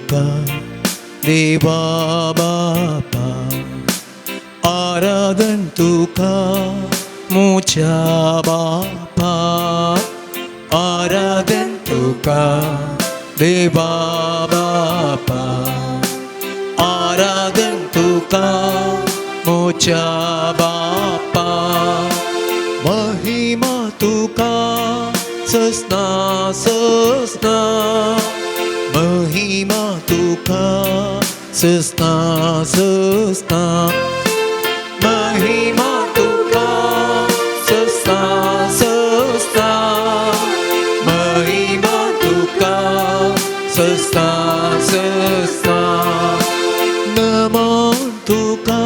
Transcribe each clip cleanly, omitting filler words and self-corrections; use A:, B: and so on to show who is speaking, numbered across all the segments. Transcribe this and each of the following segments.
A: तुका देवा बापा, आराधन तुका मुझ्या बापा, आराधन तुका देवा बापा, आराधन तुका मुझ्या बापा, महिमा तुका सस्ना सस्ना, महिमा तुका सस्ना सस्ना, महिमा तुका सस्ना सस्ना, महिमा तुका सस्ना सस्ना, नमन तुका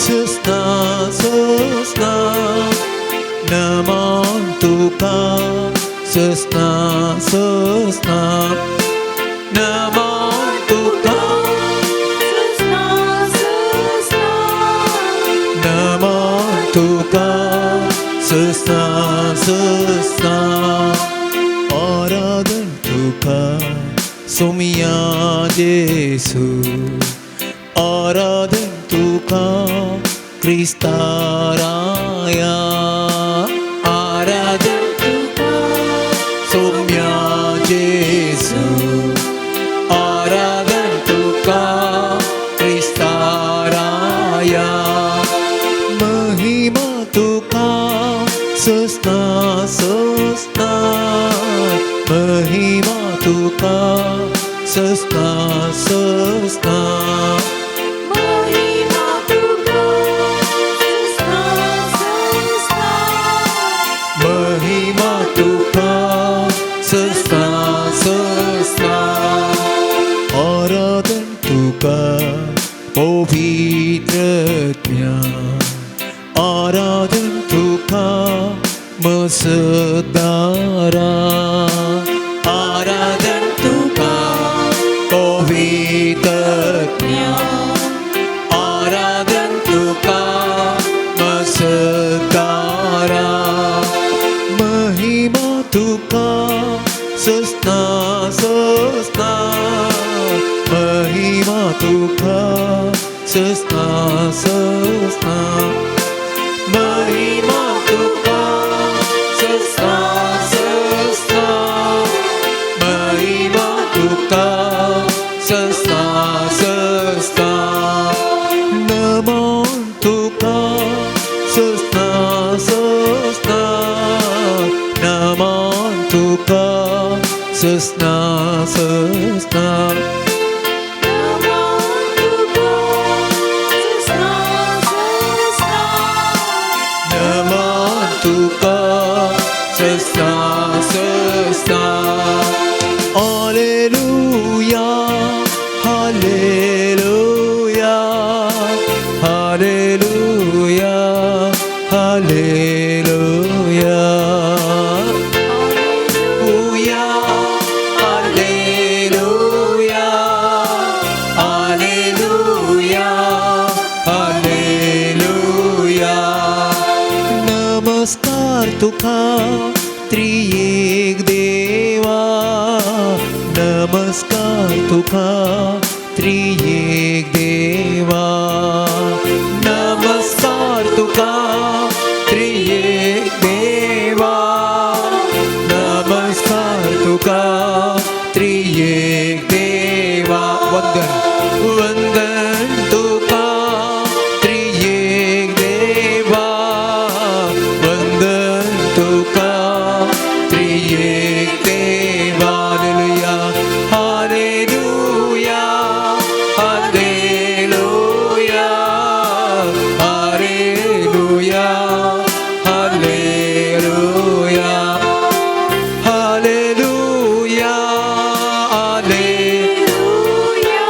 A: सस्ना सस्ना, नमन तुका सस्ना सस्ना, नमन तुका सस्ना सस्ना, नमन तुका सस्ना सस्ना, आराधन तुका सोमिया येशू, आराधन तुका ख्रिस्ता राया, आराधन तुका सोम्या येशू, आराधन तुका ख्रिस्ता राया, महिमा तुका सस्ना सस्ना, महिमा तुका सस्ना सस्ना, महिमा तुका सस्ना सस्ना, महिमा तुका सस्ना सस्ना, आराधन तुका पवित्रज्ञा, आराधन तुका मसदारा, आराधन तुका पवित्रज्ञा, आराधन तुका मसदारा, महिमा तुका सस्ना सस्ना, महिमा तुका सस्ना सस्ना, महिमा तुका सस्ना सस्ना, महिमा तुका सस्ना सस्ना, नमन तुका सस्ना सस्ना, नमन तुका सस्ना सस्ना, तुका सस्ना सस्ना, hallelujah hallelujah hallelujah hallelujah, hallelujah hallelujah hallelujah, नमस्कार तुका त्रिएक देवा, नमस्कार तुका त्रिएक देवा, नमस्कार तुका त्रिएक देवा, नमस्कार तुका त्रिएक देवा, वंदन वंदन तुका त्रिएक देवा, वंदन तुका त्रिएक देवा, hallelujah hallelujah hallelujah hallelujah hallelujah hallelujah hallelujah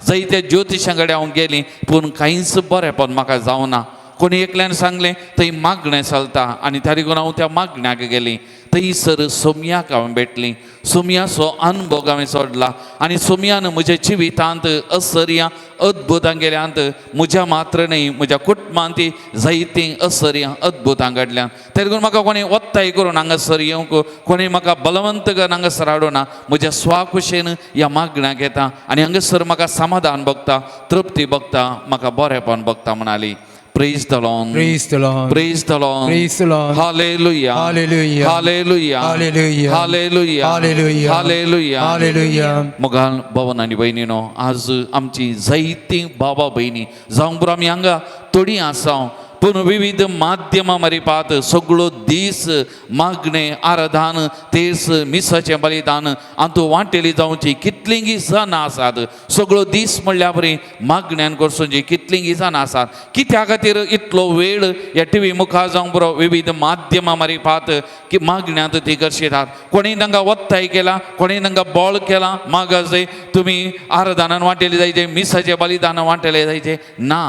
B: जायत्या ज्योतिशांकडे हांव गेली पूण कांयच बरेंपण म्हाका जावना. कोणी एकल्यान सांगलें थंय मागणें चलता आनी त्या देखून हांव त्या मागण्याक गेली. थंयसर सोमयाक हांवें भेटली. सोमयाचो अनुभव हांवें सोडला आनी सोमयान म्हज्या जिवितांत असर्या अद्भुतां गेल्यांत म्हज्या मात्र न्ही म्हज्या कुटुंबांत ती जायतीं असर्या अद्भुतां घडल्यात. त्या देखून म्हाका कोणें वत्ताय करून हांगासर येवंक, कोणें म्हाका बलवंत करून हांगासर हाडूना. म्हज्या स्वाखुशेन ह्या मागण्याक येता आनी हांगासर म्हाका समाधान भोगता, तृप्ती भोगता, म्हाका बरेंपण भोगता म्हणाली. Praise the Lord.
A: Praise the Lord.
B: Praise the Lord.
A: Praise the Lord.
B: Hallelujah.
A: Hallelujah.
B: Hallelujah.
A: Hallelujah.
B: Hallelujah.
A: Hallelujah.
B: Hallelujah.
A: Hallelujah.
B: मोगाल भवन आनी भयणीनो, आज आमची जायतीं बाबा भयणी जावंक पुरो आमी हांगा थोडीं आसा पूण विविध माध्यमां मारिपात सगळो दीस मागणें आराधन तेस मिसाचें बलिदान हातूंत वांटेली जावची कितलींगी जाण आसात. सगळो दीस म्हणल्यार बरी मागण्यान करचोची कितलींगी जाण आसात. कित्या खातीर इतलो वेळ ह्या टीव्ही मुखार जावंक बरो विविध माध्यमां मारिपात की मागण्यांत ती करशितात. कोणें तांकां वत्ताय केला, कोणें तांकां बॉल केला, मागा जाय तुमी आराधनान वांटेली जायचे, मिसाचें बलिदान वांटेले जायचे ना.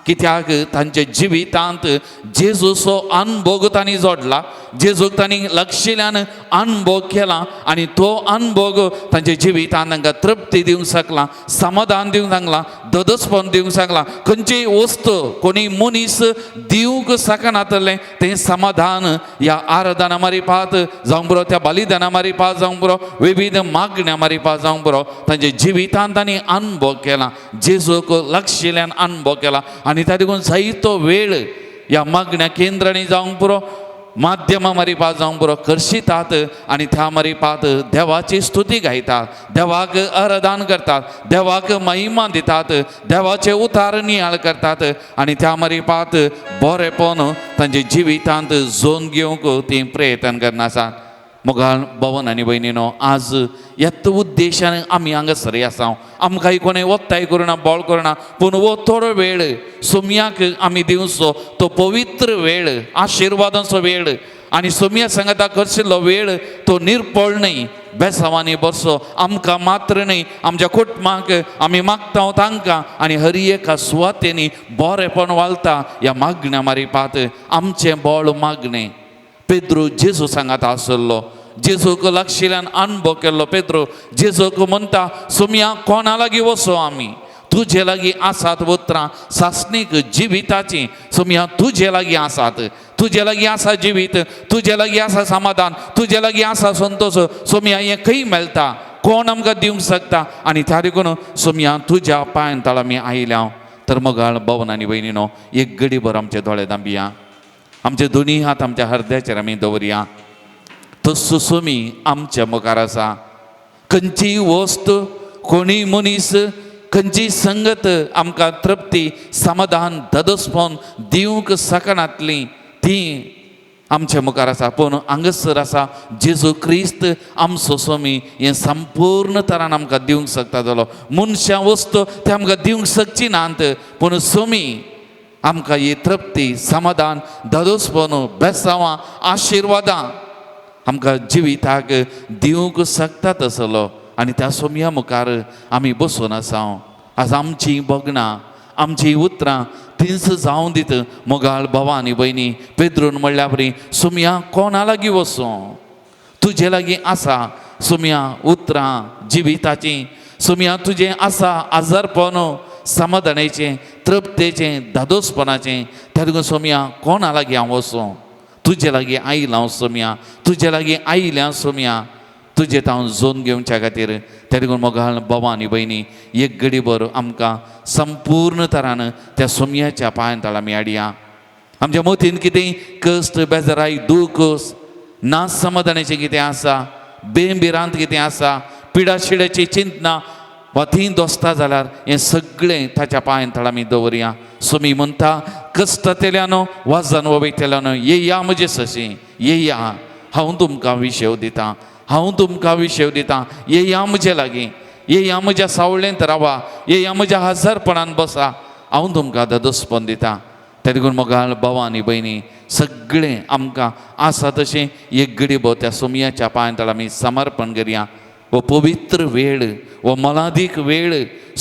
B: कित्याक तांच्या जिवितांत जेजूचो अनुभव तांणी जोडला, जेजूक तांणी लक्षिल्ल्यान अनुभव केला आनी तो अनुभव तांच्या जिवितांत तांकां तृप्ती दिवंक शकला, समाधान दिवंक सांगला, ददसपण दिवंक सांगला. खंयचीय वस्त कोणी मनीस दिवंक शकनातलें तें समाधान ह्या आराधना मारिपात जावंक बरो, त्या बलिदाना मारिपात जावंक बरो, विविध मागण्या मारिपात जावंक बरो, तांच्या जिवितांत तांणी अनुभव केला, जेजूक लक्षिल्ल्यान अनुभव केला. आनी त्या देखून जायतो वेळ ह्या मागण्या केंद्रांनी जावंक पुरो, माध्यमां मारिपात जावंक पुरो करशितात आनी त्या मारिपात देवाची स्तुती गायतात, देवाक आराधन करतात, देवाक महिमा दितात, देवाचे उतार नियाळ करतात आनी त्या मारिपात बरेपण तांच्या जिवितांत जोन घेवंक ती प्रयत्न करना आसात. मोगाल भवन आनी भयणीनो, आज ह्याच उद्देशान आमी हांगासर आसा. आमकां कोणें वत्ताय करुना, बॉल करना, पूण वो थोडो वेळ सोमयाक आमी दिवचो, तो पवित्र वेळ, आशिर्वादाचो वेळ आनी सोमया सांगता करशिल्लो वेळ तो निर्पळ न्ही, बेसांवांनी बरसो आमकां मात्र न्ही, आमच्या कुटुंबाक आमी मागता तांकां आनी हर एका सुवातेनी बरेपण वालता ह्या मागण्या मारिपात आमचें बळ मागणें. पेद्रू जेजू सांगात आसलो, जेजूक लक्षिल्ल्यान अनुभव केल्लो पेद्रू जेजूक म्हणटा, सोमया कोणा लागीं वचो आमी, तुजे लागीं आसात उतरां सासणीक जिविताची. सोमया तुजे लागीं आसात, तुजे लागीं आसा जिवीत, तुजे लागीं आसा समाधान, तुजे लागीं आसा संतोश. सोमया हें खंय मेळटा, कोण आमकां दिवंक शकता. आनी त्या देखून सोमया तुज्या पांय तळ आमी आयल्या. तर मोगाळ भवन आनी भयणीनो, एक घडीभर आमचे दोळे धांबिया, आमचे दोनी हात आमच्या हृदयाचेर आमी दवरया. तो सुसोमी आमच्या मुखार आसा. खंयचीय वस्त, कोणीय मनीस, खंयचीय संगत आमकां तृप्ती, समाधान, ददसपण दिवंक शकनातली ती आमच्या मुखार आसा. पूण हांगासर आसा जेजू क्रिस्त आमचो सोमी, हें संपूर्ण तरान आमकां दिवंक शकता जालो. मनशां वस्त ते आमकां दिवंक शकची नात, पूण सोमी आमकां ही तृप्ती, समाधान, ददसपण, बेसांवां, आशिर्वादां आमकां जिविताक दिवंक शकता तसलो. आनी त्या सोमया मुखार आमी बसून आसा. आज आमचीं भोगणां, आमचीं उतरां थिंच जावं दीत. मोगाळ भावां आनी भयणी, पेद्रून म्हणल्या बरी, सोमया कोणा लागीं वचूं, तुजे लागीं आसा सोमया उतरां जिविताचीं. सोमया तुजें आसा आजारपण, समाधानाचें, तृप्तेचें, दादोसपणाचें. त्या देखून सोमया कोणा लागीं हांव वचूं, तुजे लागीं आयलां सोमया, तुजे लागीं आयल्या सोमया, तुजें हांव जोन घेवच्या खातीर. त्या देखून मोगाळ भावां आनी भयणी, एक घडीभर आमकां संपूर्ण तरान त्या सोमयाच्या पांय तळ आमी हाडया. आमच्या मतीन कितेंय कश्ट, बेजाराय, दूख, ना समाधानाचें कितें आसा, बेंबिरांत कितें आसा, पिडा शिड्याची चिंतना वा थीं दोस्ता जाल्यार हें सगळें ताच्या पांय तळ आमी दवरया. सोमी म्हणटा, कश्टांतल्यानो वा जानवयतल्यानो येया म्हजे सशी, येया हांव तुमकां विशेव दितां, हांव तुमकां विशेव दितां. येया म्हजे लागीं, येया म्हज्या सावळेंत रावा, येया म्हज्या हजारपणान बसा, हांव तुमकां ददसपण दितां. त्या देखून मोगाळ भावां आनी भयणी, सगळें आमकां आसा तशें एक घडीभर त्या सोमयाच्या पांय तळ आमी समर्पण करया. व पवित्र वेळ व मोलादीक वेळ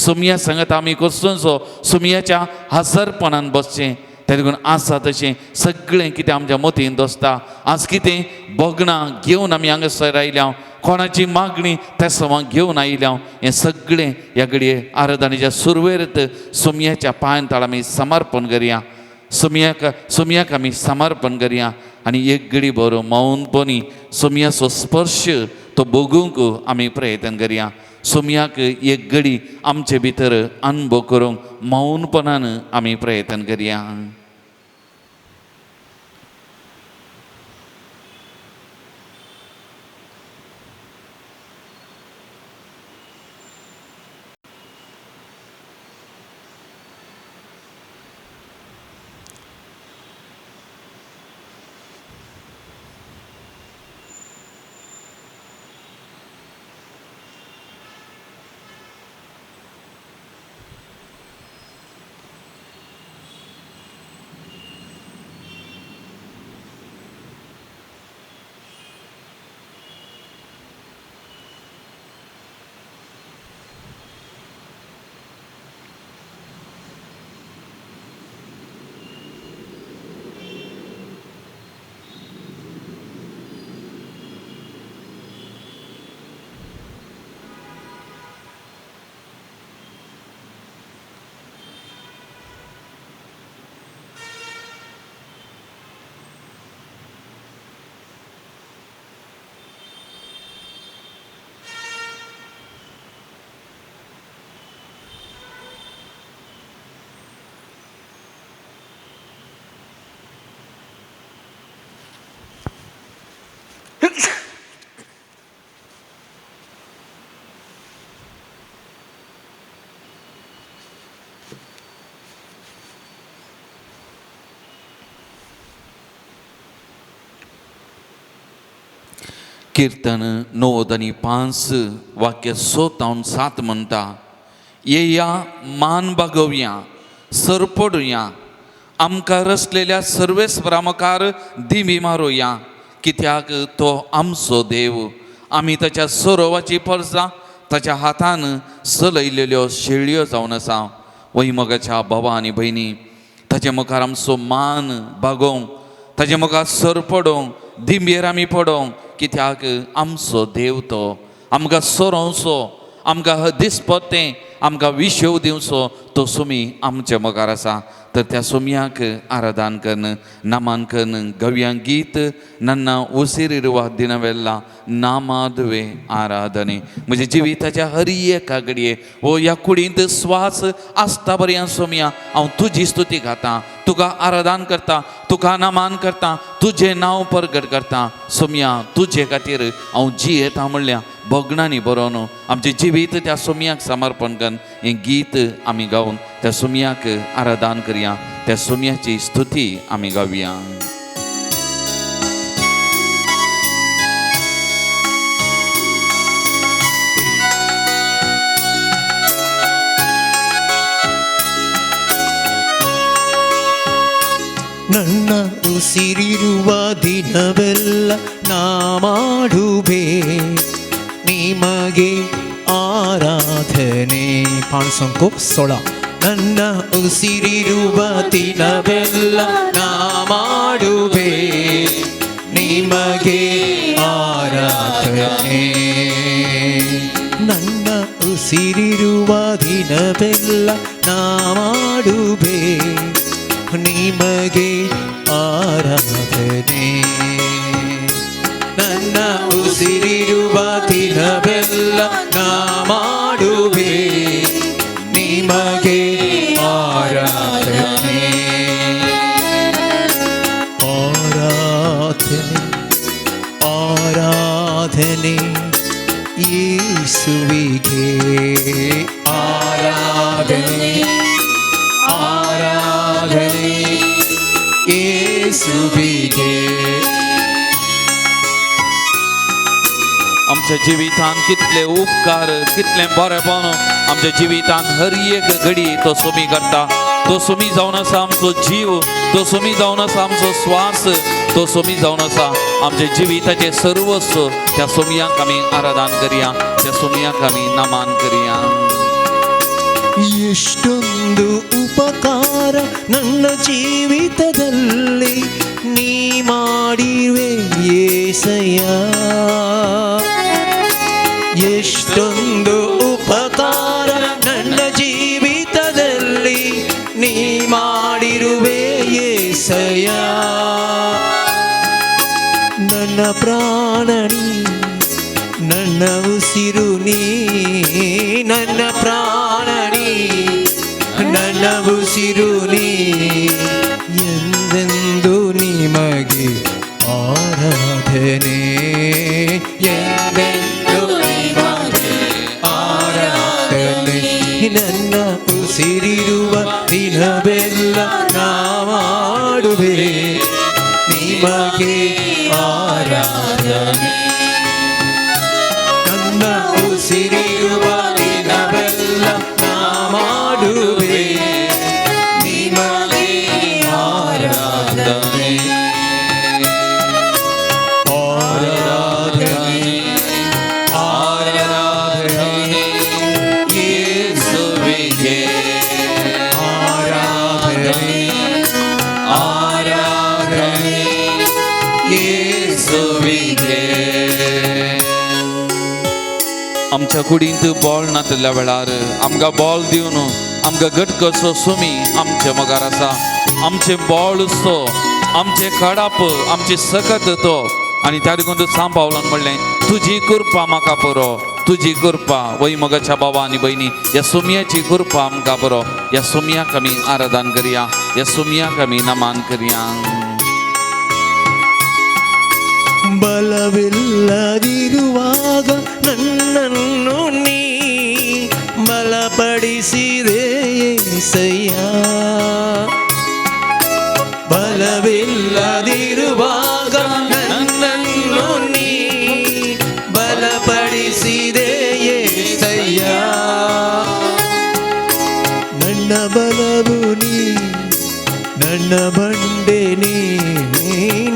B: सुमया सांगत आमी कसोचो सुमयाच्या हजरपणान बसचें त्या देखून आसा तशें सगळें कितें आमच्या मतीन दसता आज कितें बगणां घेवन आमी हांगासर आयल्या कोणाची मागणी त्या सवां घेवन आयल्या हें सगळें ह्या घडये आराधनेच्या सुरवेरेंत सुमयाच्या पांयां आमी समर्पण करया सुमयाक आमी समर्पण करया आनी एक घडी बरो मौनपणी सुमयाचो स्पर्श तो बगूंक आमी प्रयत्न करया सुमयाक एक घडी आमचे भितर अनुभव करूंक मौनपणान आमी प्रयत्न करया कीर्तन 9 आणि 5 वाक्य 7 म्हणटा येया मान बागोवया सरपडुया आमकां रचलेल्या सर्वेस्परामकार दिमी मारुया कित्याक तो आमचो देव आमी ताच्या सरोवाची पर्सां ताच्या हातान चलयलेल्यो शेळयो जावन आसा वैमगाच्या भावा आनी भयणी ताचे मुखार आमचो मान बागोवंक ताचे मुखार सरपडोवंक दिंबेर आमी पडोवंक कित्याक आमचो देव तो आमकां सोरोवचो आमकां दिसपट्टें आमकां विशेव दिवचो तो सुमी आमच्या मुखार आसा तर त्या सुमयाक आराधन करन नमन करन गव्या गीत नन्ना उसिरिरुवा दिनवेल्ला नामादवे आराधने म्हज्या जिविताच्या हर एका घडये वो ह्या कुडींत स्वास आसता पर्यंत सुमया हांव तुजी स्तुती गाता तुका आराधन करता तुका नमन करता तुजें नांव परगट करता सुमया तुजे खातीर हांव जियेता म्हणल्या भोगणांनी बरो न्हू आमचें जिवीत त्या सुमयाक समर्पण करून हें गीत आमी गावन त्या सुमयाक आराधन करया त्या सुमयाची स्तुती आमी गावया
A: ನನ್ನ ಉಸಿರಿರುವ ದಿನವೆಲ್ಲ ನಾ ಮಾಡುವೆ ನಿಮಗೆ ಆರಾಧನೆ ಪಾಣ್ಸಂಕೋ ಸೊಳ ನನ್ನ ಉಸಿರಿರುವ ದಿನವೆಲ್ಲ ನಾ ಮಾಡುವೆ ನಿಮಗೆ ಆರಾಧನೆ ನನ್ನ ಉಸಿರಿರುವ ದಿನವೆಲ್ಲ ನಾ ಮಾಡುವೆ ನಿಮಗೆ ಆರಾಧನೆ ನನ್ನ ಉಸಿರಿರುವ ದಿನವೆಲ್ಲ ನಾ ಮಾಡುವೆ ನಿಮಗೆ ಆರಾಧನೆ ಆರಾಧನೆ ಆರಾಧನೆ ಯೇಸುವಿಗೆ ಆರಾಧನೆ आराधने येशुविगे
B: आमच्या जिवितान कितले उपकार कितले बरेपण आमच्या जिवितान हर एक घडी तो सुमी करता तो सुमी जावन आसा आमचो जीव तो सुमी जावन आसा आमचो श्वास तो सुमी जावन आसा आमच्या जिविताचे सर्वस्व त्या सुमयाक आमी आराधन करया त्या सोमयाक आमी नमान करिया
C: ಎಷ್ಟೊಂದು ಉಪಕಾರ ನನ್ನ ಜೀವಿತದಲ್ಲಿ ನೀ ಮಾಡಿರುವೆ ಏಸಯ್ಯ. ಎಷ್ಟೊಂದು ಉಪಕಾರ ನನ್ನ ಜೀವಿತದಲ್ಲಿ ನೀ ಮಾಡಿರುವೆ ಏಸಯ್ಯ. ನನ್ನ ಪ್ರಾಣನಿ ನನ್ನ ಉಸಿರು ನೀ, ನನ್ನ ಪ್ರಾಣನಿ ನನ್ನ ಉಸಿರು ನೀ, ಎಂದೆಂದು ನಿಮಗೆ ಆರಾಧನೆ, ಎಂದೆಂದು ನಿಮಗೆ ಆರಾಧನೆ. ನನ್ನ ಉಸಿರಿರುವ ದಿನವೆಲ್ಲ ನಾ ಮಾಡುವೆ ನಿಮಗೆ ಆರಾಧನೆ. ನನ್ನ ಉಸಿರಿರುವ ದಿನವೆಲ್ಲ ನಾ ಮಾಡುವೆ ನಿಮಗೆ ಆರಾಧನೆ. ಆರಾಧನೆ ಆರಾಧನೆ ಯೇಸುವಿಗೆ, ಆರಾಧನೆ ಆರಾಧನೆ ಯೇಸುವಿಗೆ.
B: आमच्या कुडींत बॉल नातल्या वेळार आमकां बॉल दिवन आमकां घट कसो सोमी आमच्या मोगार आसा. आमचे बॉल सो, आमचे खडाप, आमची सकत तो. आनी त्या देखून तूं सांबाळून म्हणलें तुजी कृपा म्हाका पुरो, तुजी कृपा. वय मोगाच्या बाबा आनी भयणी, ह्या सोमयाची कृपा आमकां पुरो. ह्या सोमयाक आमी आराधन करया, ह्या सोमयाक आमी नमान करया.
C: ಬಲವಿಲ್ಲದಿರುವಾಗ ನನ್ನನ್ನು ನೀ ಬಲಪಡಿಸಿದೆ యేసయ్య. ಬಲವಿಲ್ಲದಿರುವಾಗ ನನ್ನನ್ನು ನೀ ಬಲಪಡಿಸಿದೆ యేసయ్య. ನನ್ನ ಬಲವು ನೀ, ನನ್ನ ಬಂಡೆ ನೀ,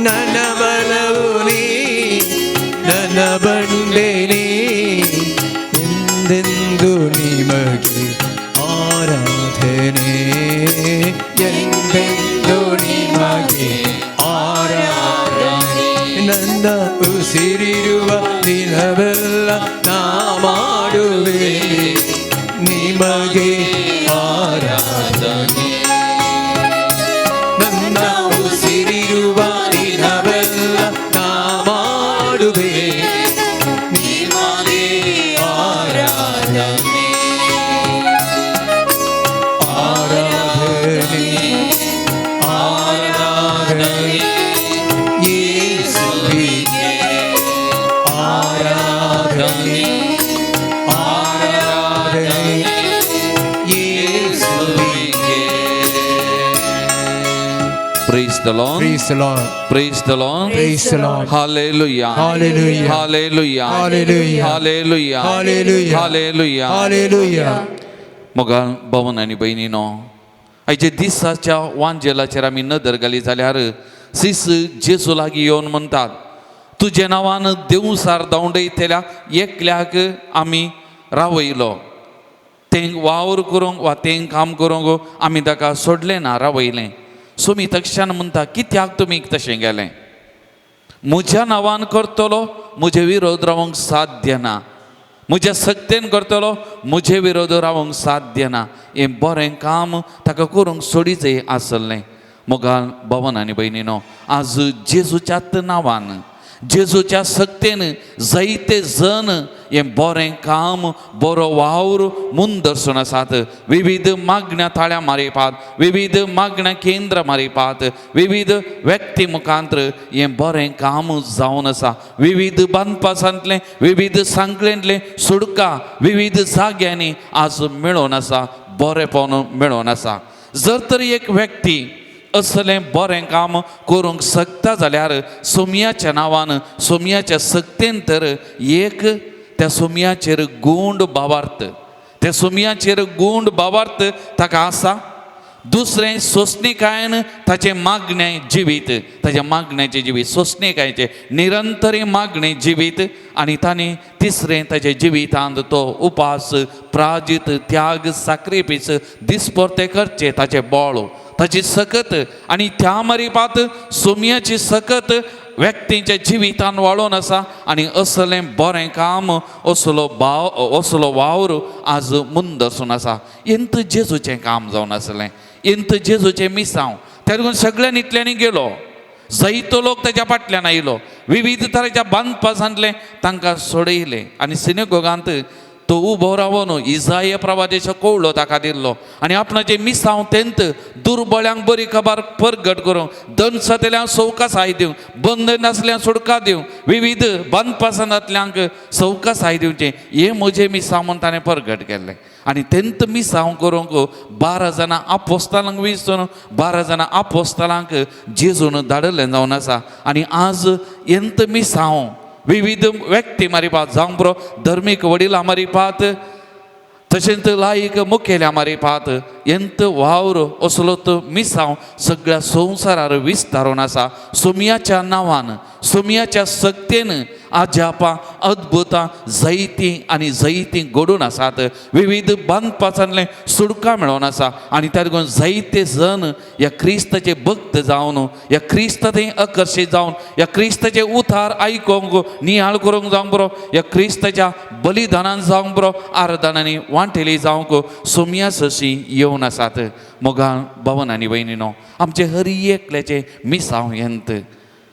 C: ನನ್ನ ಬಲವು ನೀ, ನನ್ನ ಬಂಡೆ ನೀ, ಎಂದೆಂದು ನಿಮಗೆ ಆರಾಧನೆ, ಎಂದೆಂದು ನಿಮಗೆ ಆರಾಧನೆ. ನನ್ನ ಉಸಿರಿರುವ ದಿನವೆಲ್ಲ ನಾ ಮಾಡುವೆ ನಿಮಗೆ ಆರಾಧನೆ. ನನ್ನ ಉಸಿರಿರುವ ದಿನವೆಲ್ಲ ನಾ ಮಾಡುವೆ ನಿಮಗೆ ಆರಾಧನೆ. ಆರಾಧನೆ ಆರಾಧನೆ ಯೇಸುವಿಗೆ, ಆರಾಧನೆ ಆರಾಧನೆ ಯೇಸುವಿಗೆ.
B: Praise the Lord.
A: Praise the Lord.
B: Praise the Lord.
A: Praise the Lord.
B: Hallelujah.
A: Hallelujah.
B: Hallelujah.
A: Hallelujah.
B: Hallelujah.
A: Hallelujah.
B: Hallelujah.
A: Hallelujah.
B: Moga भवन आनी भयणीनो, आयचे दिसाच्या वांजेलाचेर आमी नदर घाली जाल्यार सीस जेजू लागीं येवन म्हणटात तुजे नांवान देवसार धांवडयतल्या एकल्याक आमी रावयलो. तें वावर करूंक वा तें काम करूंक आमी ताका सोडलें ना, रावयलें. सोमी तक्षान म्हणटा कित्याक तुमी तशें गेलें? म्हज्या नांवान करतलो म्हजे विरोध रावंक साध्य ना, म्हज्या सक्तेन करतलो म्हजे विरोध रावंक साध्य ना. हें बरें काम ताका करूंक सोडीचें आसलें. मोगाल भवन आनी भयणीनो, आज जेजूच्याच नांवान, जेजूच्या सक्तेन जायते जण हें बरें काम, बरो वावर मुंदरसून आसात. विविध मागण्या थाळ्या मारिपात, विविध मागण्या केंद्र मारिपात, विविध व्यक्ती मुखांतर हें बरें काम जावन आसा. विविध बांदपासांतलें, विविध सांकळेंतलें सुडका विविध जाग्यांनी आज मेळोन आसा, बरेंपण मेळोन आसा. जर तर एक व्यक्ती असलें बरें काम करूंक शकता जाल्यार सोमयाच्या नांवान, सोमयाच्या सक्तेन तर एक त्या सोमयाचेर गूंड बावार्थ, त्या सोमयाचेर गूंड बावार्थ ताका आसा. दुसरें सोसणीकायेन ताचे मागणे जिवीत, ताच्या मागण्याचे जिवीत, सोसणीकायेचे निरंतरी मागणे जिवीत. आनी तांणी तिसरें ताचे जिवितांत तो उपास, प्राजीत, त्याग, साक्रिफीस दिसपरते करचे, ताचे बळ, ताची सकत. आनी त्या मरिपात सोमयाची सकत व्यक्तीच्या जिवितान वाळून आसा. आनी असलें बरें काम, असलो वावर आज मुंदसून आसा. इंत जेजूचें काम जावन आसलें, इंत जेजूचें मिसांव. त्या लागून सगळ्यां इतल्यांनी गेलो, जायतो लोक ताच्या फाटल्यान आयलो, विविध तरेच्या बांदपासांतले तांकां सोडयले. आनी सिनेगोगांत तो उबो रावन इजाया प्रवादेचो कवळो ताका दिल्लो. आनी आपणाचे मिसांव तेंत दुर्बळ्यांक बरी खबर परगट करूंक, दंड सतल्यांक सवकासाय दिवंक, बंद नासल्यांक सुटका दिवंक, विविध बांदपासांतल्यांक सवकासाय दिवचें, हे म्हजें मिसांव म्हूण ताणें परगट केल्लें. आनी तेंत मिसांव करूंक 12 जाणां आपोस्तालांक विंचून 12 जाणां आपोस्तालांक जेजून धाडलें जावन आसा. आनी आज एंत मिसांव विविध व्यक्ती मारिपात जावं बरो धर्मीक वडिलां मारिपात, तशेंच लायक मुखेल्या मारिपात एंत वावर असलोत मिसांव सगळ्या संवसारार विस्तारून आसा. सोमयाच्या नांवान, सोमयाच्या सक्तेन आजापां, अद्भुतां जायतीं आनी जायतीं घडून आसात. विविध बांदपासांतलें सुटका मेळोन आसा. आनी त्या लागून जायते जण ह्या क्रिस्ताचे भक्त जावन, ह्या क्रिस्त थंय आकर्शीत जावन, ह्या क्रिस्ताचे उतार आयकोंक, नियाळ करूंक जावं बरो, ह्या क्रिस्ताच्या बलिदानान जावंक बरो, आराधनांनी वांटेली जावंक सोमया सशी येवन आसात. मोगाळ भावन आनी भयणीनो, आमचे हर एकल्याचे मिसांव एंत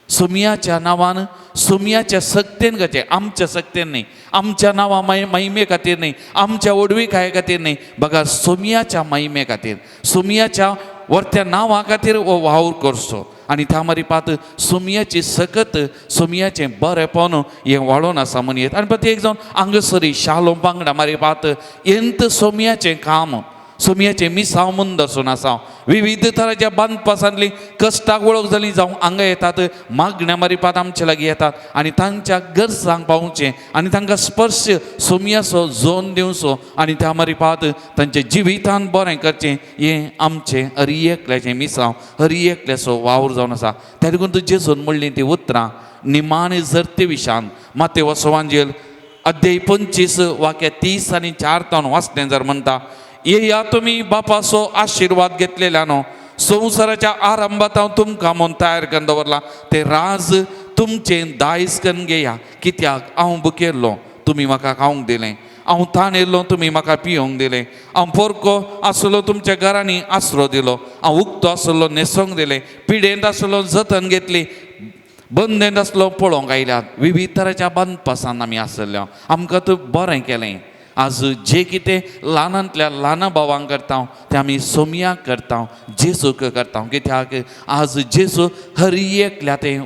B: सोमयाच्या नांवान, सोमयाच्या सक्तेन गचे, आमच्या सक्तेन न्ही, आमच्या नांवा महिमे खातीर न्ही, आमच्या ओडविकाये खातीर न्ही, बघा सोमयाच्या महिमे खातीर, सोमयाच्या वर्त्या नांवा खातीर हो वावर करचो. आनी त्या मरिपात सोमयाची सकत, सोमयाचें बरेंपण हें वाडोवन आसा म्हणयत. आनी प्रत्येक जावन हांगसरी शालो बांगडा मारिपात एंत सोमयाचें काम, सोमयाचें मिसांव म्हूण दसून आसा. विविध तरांच्या बांदपासांतली कश्टाक वळख जाली जावं हांगा येतात, मागण्या मारिपात आमचे लागीं येतात. आनी तांच्या गरजांक पावचें आनी तांकां स्पर्श सोमयाचो जोन दिवचो आनी त्या मारिपात तांच्या जिवितान बरें करचें, हें आमचें हर एकल्याचें मिसांव, हर एकल्याचो वावर जावन आसा. त्या लागून तूं जेजून म्हणलीं तीं उतरां निमाणे जरते विशान मातेव सुवांजेल अध्याय 25 वाक्य 30 आनी 4 वाचलें जर म्हणटा, येया तुमी बापाचो आशिर्वाद घेतलेल्यानो, संवसाराच्या आरंभात हांव तुमकां म्हूण तयार करून दवरला, ते राज तुमचें दायज करून घेया. कित्याक हांव भुकेल्लो तुमी म्हाका खावंक दिलें, हांव ताणेल्लो तुमी म्हाका पिवंक दिलें, हांव पोरको आसलो तुमच्या घरांनी आसरो दिलो, हांव उक्तो आसलो न्हेसोंक दिलें, पिडेंत आसलो जतन घेतली, बंदेंत आसलो पळोवंक आयल्यात. विविध तरांच्या बांदपासान आमी आसल्यो, आमकां तूं बरें केलें. आज जे कितें ल्हानांतल्या ल्हान भावांक करता तें आमी सोमयाक करता, जेजूक करता. कित्याक आज जेजू हर एकल्या थंय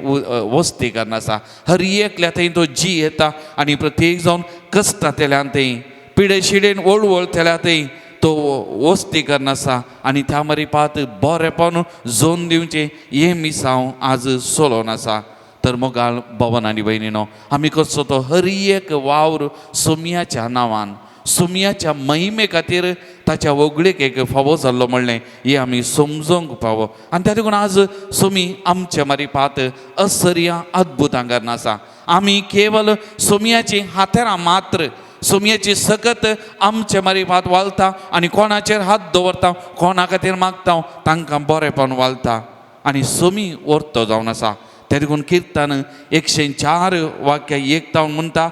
B: वस्ती करना आसा, हर एकल्या थंय तो जी येता आनी प्रत्येक जावन कश्टांतल्यान थंय पिडे शिडेन वळवळतल्या थंय तो वस्ती करना आसा. आनी त्या मरिपात बरेंपण जोन दिवचें हें मिसांव आज सोलोन आसा. तर मोगाळ भवन आनी भयणीनो, आमी कसो तो हर एक वावर सोमयाच्या नांवान, सोमयाच्या महिमे खातीर ताच्या वगळीक एक फावो जाल्लो म्हणलें हें आमी समजूंक फावो. आनी त्या लागून आज सोमी आमच्या मारिपात असर्या अद्भुतां करना आसा. आमी केवल सोमयाची हातेरां मात्र, सोमयाची सकत आमच्या मारिपात वालता आनी कोणाचेर हात दवरता, कोणा खातीर मागता तांकां बरेंपण वालता आनी सोमी वर्तो जावन आसा. त्या देखून किर्तन 104 वाक्य 1 म्हणटा,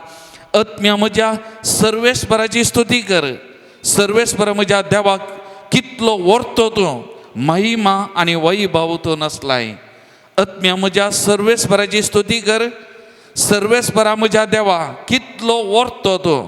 B: आत्म्या म्हज्या सर्वेस्पराची स्तुती कर, सर्वेस्पर म्हज्या देवाक कितलो वर्तो तूं, महिमा आनी वैभव तूं नसलाय. आत्म्या म्हज्या सर्वेस्पराची स्तुती कर, सर्वेस्परा म्हज्या देवा कितलो वर्तो तूं,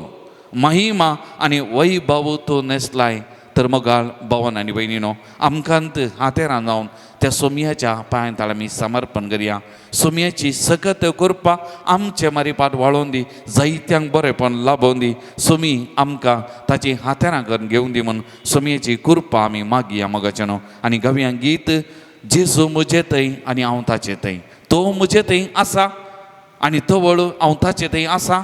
B: महिमा आनी वैभव तूं नसलाय. तर मोगाळ भवन आनी भयणीनो, आमकांत हातेरां जावन त्या सोमयाच्या पांयांत आमी समर्पण करया. सोमयाची सकत कृपा आमचे मारिपाट वाळोवन दी, जायत्यांक बरेंपण लाभोवन दी. सोमी आमकां ताची हातेरां करून घेवन दी म्हूण सोमयाची कृपा आमी मागया मोगाचेनो. आनी गावया गीत, जेजू म्हजे थंय आनी हांव ताचे थंय, तो म्हजे थंय आसा आनी तो वळू हांव ताचे थंय आसा,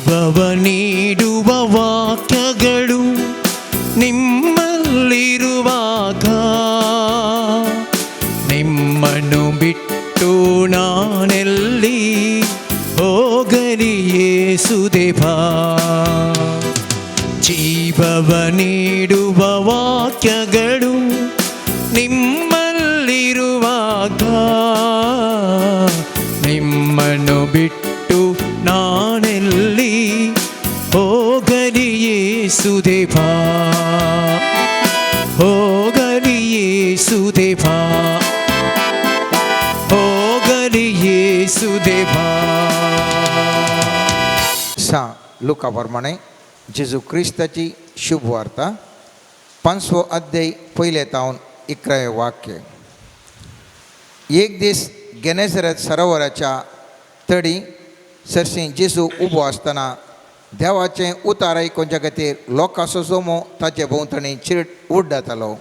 A: ಜೀವವ ನೀಡುವ ವಾಕ್ಯಗಳು ನಿಮ್ಮಲ್ಲಿರುವಾಗ ನಿಮ್ಮನ್ನು ಬಿಟ್ಟು ನಾನೆಲ್ಲಿ ಹೋಗಲಿ ಯೇಸುದೇವಾ. ಜೀವವ ನೀಡುವ ವಾಕ್ಯಗಳು ನಿಮ್ಮಲ್ಲಿರುವಾಗ ನಿಮ್ಮನ್ನು ಬಿಟ್ಟು ನಾನೆಲ್ಲಿ ಹೋಗಲಿ ಯೇಸುದೇವಾ, ಹೋಗಲಿ ಯೇಸುದೇವಾ, ಹೋಗಲಿ ಯೇಸುದೇವಾ.
D: सा लुकाप्रमाणे जेजू क्रिस्ताची शुभ वार्ता 5वो अध्याय पहिले तावन 11वें वाक्य. एक दीस गेनेसरत सरोवराच्या तडी सरसी जेजू उबो आसतना देवाचें उतार आयकोवचे खातीर लोकांचो जोमो ताचे भोंवतणी उड्डातालो.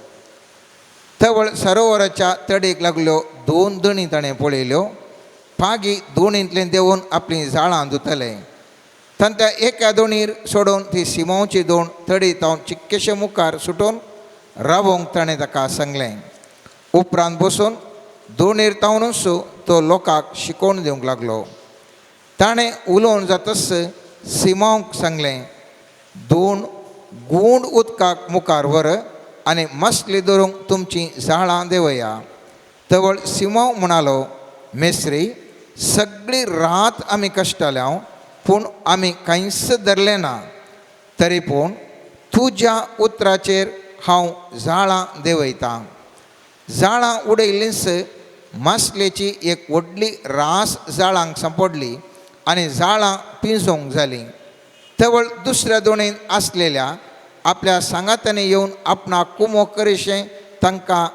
D: तवळ सरोवराच्या तडीक लागल्यो 2 दणी ताणें पळयल्यो. पागी दोणींतल्यान देंवून आपलीं झाडां धुतले. तांच्या एका दोणीर सोडून ती सिमोनची दोण तडी तावन चिक्केशे मुखार सुटून रावोंक ताणें ताका सांगलें. उपरांत बसून दोणीर तावनूच तो लोकांक शिकोवन दिवंक लागलो. ताणें उलोवन जातच सिमोनक सांगलें, दोन गूंड उदकाक मुखार व्हर आनी मसली धरूंक तुमचीं झाडां देंवया. तवळ सिमोन म्हणालो, मेस्त्री, सगळी रात आमी कश्टाल्या पूण आमी कांयच धरलें ना. तरी पूण तुज्या उतराचेर हांव झाडां देंवयतां. झाडां उडयलींच मासलेची एक व्हडली रास झाडांक सांपडली आनी झाडां पिंजोंक जालीं. तवळ दुसऱ्या दोणीन आसलेल्या आपल्या सांगात्यांनी येवन आपणाक कुमो करीशें तांकां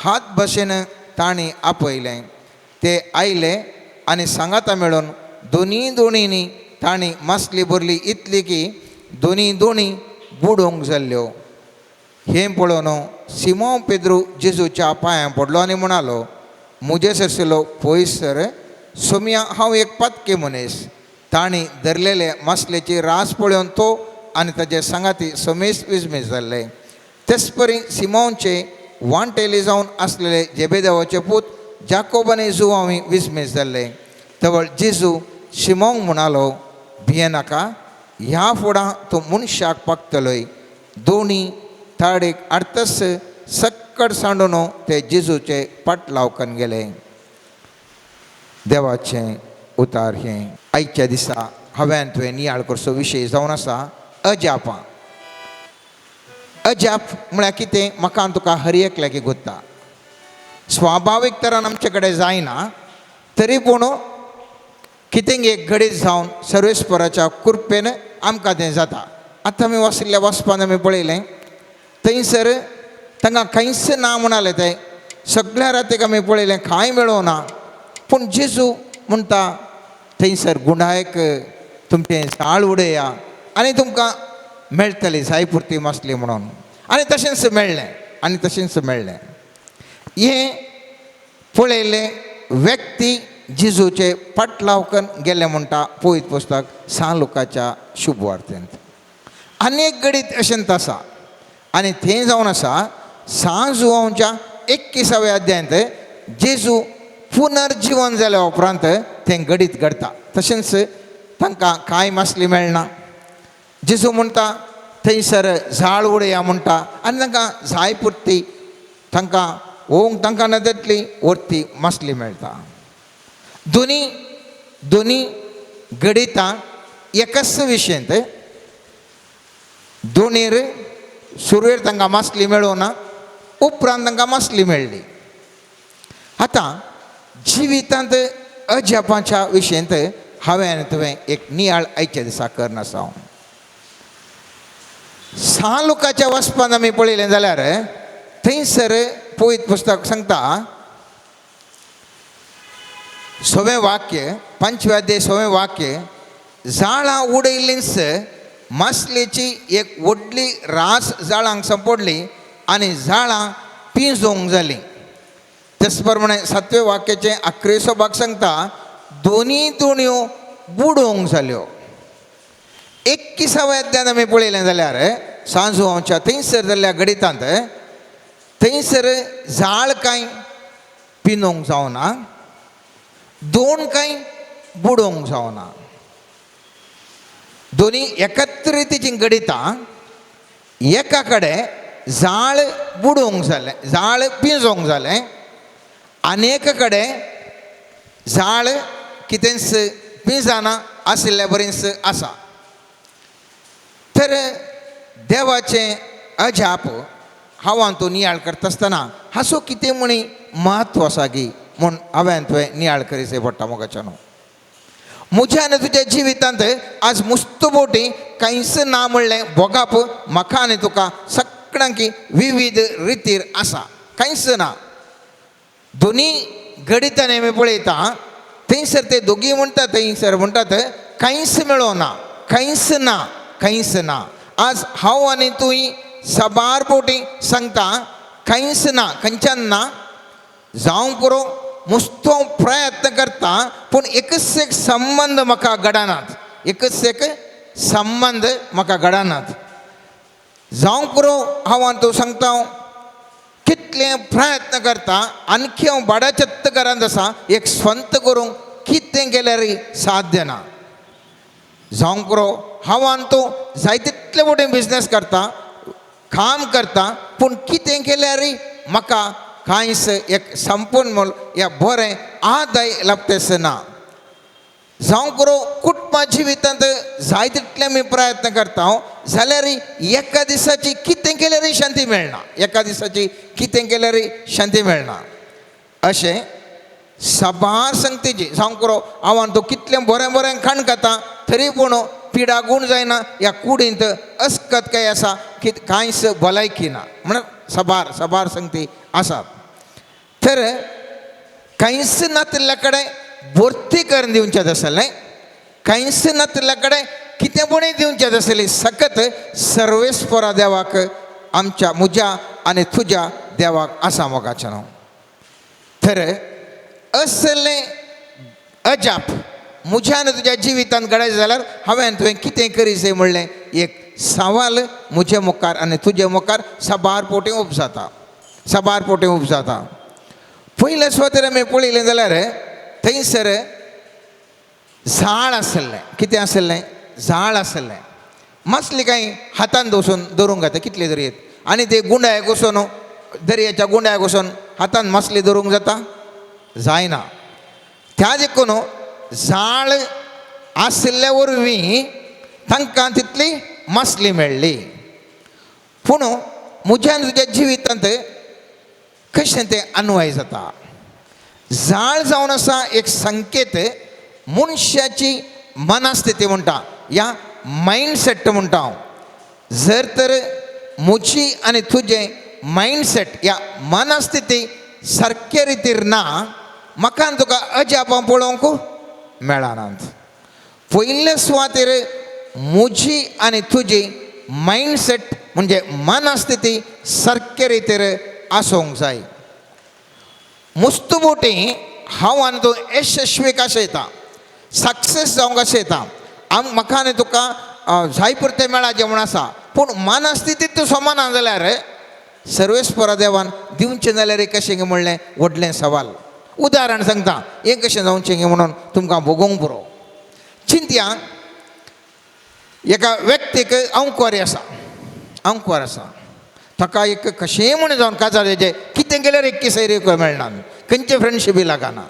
D: हात भशेन तांणी आपयलें. ते आयले आनी सांगातां मेळून दोनी दोणींनी तांणी मासली भरली इतली की दोनी दोणी बुडोवंक जाल्ल्यो. हें पळोवन सिमोन पेद्रू जेजूच्या पांयां पडलो आनी म्हणालो, मुजे सरसिलो पयस सर, सोम्या हांव एक पातके मनीस. तांणी धरलेले मासलेची रास पळोवन तो आनी ताचे सांगाती समेस विस्मीत जाल्ले. तेच परी सिमोनचे वांटेली जावन आसलेले जेबेदेवाचे पूत जाकोब आनी जुवांवूय विस्मीत जाल्ले. तवळ जेजू सिमोन म्हणालो, भिये नाका, ह्या फुडां तूं मनशाक पागतलोय. दोनी ताडेक आडतस सक्कड सांडून ते जेजूचे पाटलावकान गेले. देवाचें उतार हें. आयच्या दिसा हांवें तुवें नियाळ करचो विशय जावन आसा अजापां. अजाप म्हळ्यार कितें म्हाका आनी तुका हर एक लागीं गोत्ता. स्वाभावीक तरान आमचे कडेन जायना, तरी पूण कितें एक घडीत जावन सर्वेस्पराच्या कृपेन आमकां तें जाता. आतां आमी वसलेल्या वचपान आमी पळयलें, थंयसर तांकां खंयच ना म्हणालें. तें सगळ्या रातीक आमी पळयलें, कांय मेळों ना. पूण जेजू म्हणटा थंयसर गुंडायक तुमचें झाड उडया आनी तुमकां मेळटली जाय पुरती मासली म्हणून. आनी तशेंच मेळ्ळें आनी तशेंच मेळ्ळें. हें पळयलें व्यक्ती जेजूचे पाटलावकन गेले म्हणटा पळयत पुस्तक लुकाच्या शुभ वार्तेंत. आनी एक घडीत अशेंत आसा आनी थंय जावन आसा जुवांवच्या 21व्या अध्यायांत जेजू पुनर्जीवन जाल्या उपरांत तें घडीत घडटा. तशेंच तांकां कांय मासली मेळना. जेजू म्हणटा थंयसर झाड उडया म्हणटा आनी तांकां जाय पुरती तांकां ओंक तांकां नदतली व्हरती मासली मेळटा. दोनी घडितां एकाच विशयंत. दोनीर सुरवेर तांकां मासली मेळोना, उपरांत तांकां मासली मेळ्ळी. आतां जिवितांत अजापाच्या विशयंत हांवें तुवें एक नियाळ आयच्या दिसा करनासा. लुकाच्या वचपान आमी पळयलें जाल्यार थंयसर पळयत पुस्तक सांगता 6वें वाक्य 5वें अध्याय 6वें वाक्य, झाडां उडयलींच मासलेची एक व्हडली रास झाडांक सांपडली आनी झाडां पिंजोंक जालीं. तेच प्रमाणे 7वें वाक्याचे 11वें भाग सांगता दोनी दोणयो बुडोवंक जाल्यो. 21व्या अध्यायात आमी पळयलें जाल्यार सांजू आमच्या थंयसर जाल्ल्या गणितांत थंयसर झाड कांय पिनोवंक जावना, दोन कांय बुडोवंक जावना. दोन्ही एकत्रितीची गणितां. एका कडेन झाड बुडोवंक जालें, झाड पिंजोवंक जालें, आनी एका कडेन झाड कितेंच पिंजना आशिल्ल्या बरेंच आसा. तर देवाचें अजाप हांव तो नियाळ करता आसतना हाचो कितें म्हणी म्हत्व आसा गी म्हूण हांवें तुवें नियाळ करीचें पडटा मोगाच्यान. म्हज्या आनी तुज्या जिवितांत आज मुस्तबोटी कांयच ना म्हणलें बोगाप म्हाका आनी तुका सगळ्यांक विविध रितीर आसा, कांयच ना. दोनी गणितांनी आमी पळयता थंयसर ते दोगी म्हणटात, थंयसर म्हणटात कांयच मेळोना, कांयच ना, कांयच ना. आज हांव आनी तुय सबार पोटी सांगता कांयच ना, खंयच्यान ना. जावं पुरो मुस्तो प्रयत्न करता पूण एकच एक संबंध म्हाका घडनात, एकच एक संबंध म्हाका घडनात. जावं पुरो हांव तूं सांगता कितले प्रयत्न करता आणखी हांव बाडाचत्त घरांत आसा, एक स्वंत करूंक कितें केल्यारय साध्य ना. जावं पुरो हांव तूं जाय तितले मोठे बिजनेस करता, काम करता, पूण कितें केल्यारय म्हाका कांयच एक संपूर्ण मोल या बरें आदाय लाभतेस ना. जावं पुरो कुटुंबा जिवितांत जाय तितले आमी प्रयत्न करता जाल्यार एका दिसाची कितें केल्यारय शांती मेळना, एका दिसाची कितें केल्यारय शांती मेळना. अशें सबार संगतीची जावं पुरो हांव तूं कितलें बरें बरें खाण खाता तरी पूण पिडा गूण जायना, ह्या कुडींत अस्कत काय आसा की कांयच भलायकी ना म्हण सबार सबार संगती आसात. तर कांयच नातिल्ल्या कडेन भरती करून दिवचें आसलें, कांयच नातिल्ल्या कडेन कितें पुणें दिवचें आसलें. सकत सर्वेस्परा देवाक आमच्या म्हज्या आनी तुज्या देवाक आसा मोगाचें नांव. तर असलें अजाप म्हज्या आनी तुज्या जिवितांत घडयलें जाल्यार हांवें तुवें कितें करीचें म्हणलें एक सवाल म्हजे मुखार आनी तुजे मुखार सबार पोटी उब जाता, सबार पोटी उब जाता. पयले सुवातेर आमी पळयलें जाल्यार थंयसर झाड आसलें. कितें आसलें? झाड आसलें. मासली कांय हातान धरूंक जाता कितले दर्येत, आनी ते गुंडाळ्याक वचून दर्याच्या गुंडाळ्याक वचून हातान मासली धरूंक जाता? जायना. त्या देखून झाड आसल्या वरवीं तांकां तितली मासली मेळ्ळी. पूण म्हज्या तुज्या जिवितांत कशें तें अन्वय जाता? झाड जावन आसा एक संकेत मनशाची मनस्थिती म्हणटा, या मायंडसेट म्हणटा हांव. जर तर म्हजी आनी तुजें मायंडसेट या मनस्थिती सारके रितीर ना, म्हाका तुका अजापां पळोवंक मेळनात. पयले सुवातेर म्हजी आनी तुजी मायंडसेट म्हणजे मनस्थिती सारके रितीर आसूंक जाय. मुस्तबोटी हांव आनी तूं यशस्वी कशें येता, सक्सेस जावंक कशें येता. म्हाका आनी तुका जाय पुरतें मेळाचें म्हूण आसा, पूण मनस्थितीत तूं समान जाल्यार सर्वेस्परा देवान दिवचें जाल्यार कशें म्हणलें व्हडलें सवाल. उदाहरण सांगता, हें कशें जावचें गे म्हणून तुमकां भोगोवंक पुरो. चिंतया, एका व्यक्तीक अंकवारी आसा, अंकवार आसा, ताका एक कशेंय म्हणून जावन काजार हेजें कितें केल्यार एक किसैर मेळना, खंयचे फ्रेंडशिपी लागना.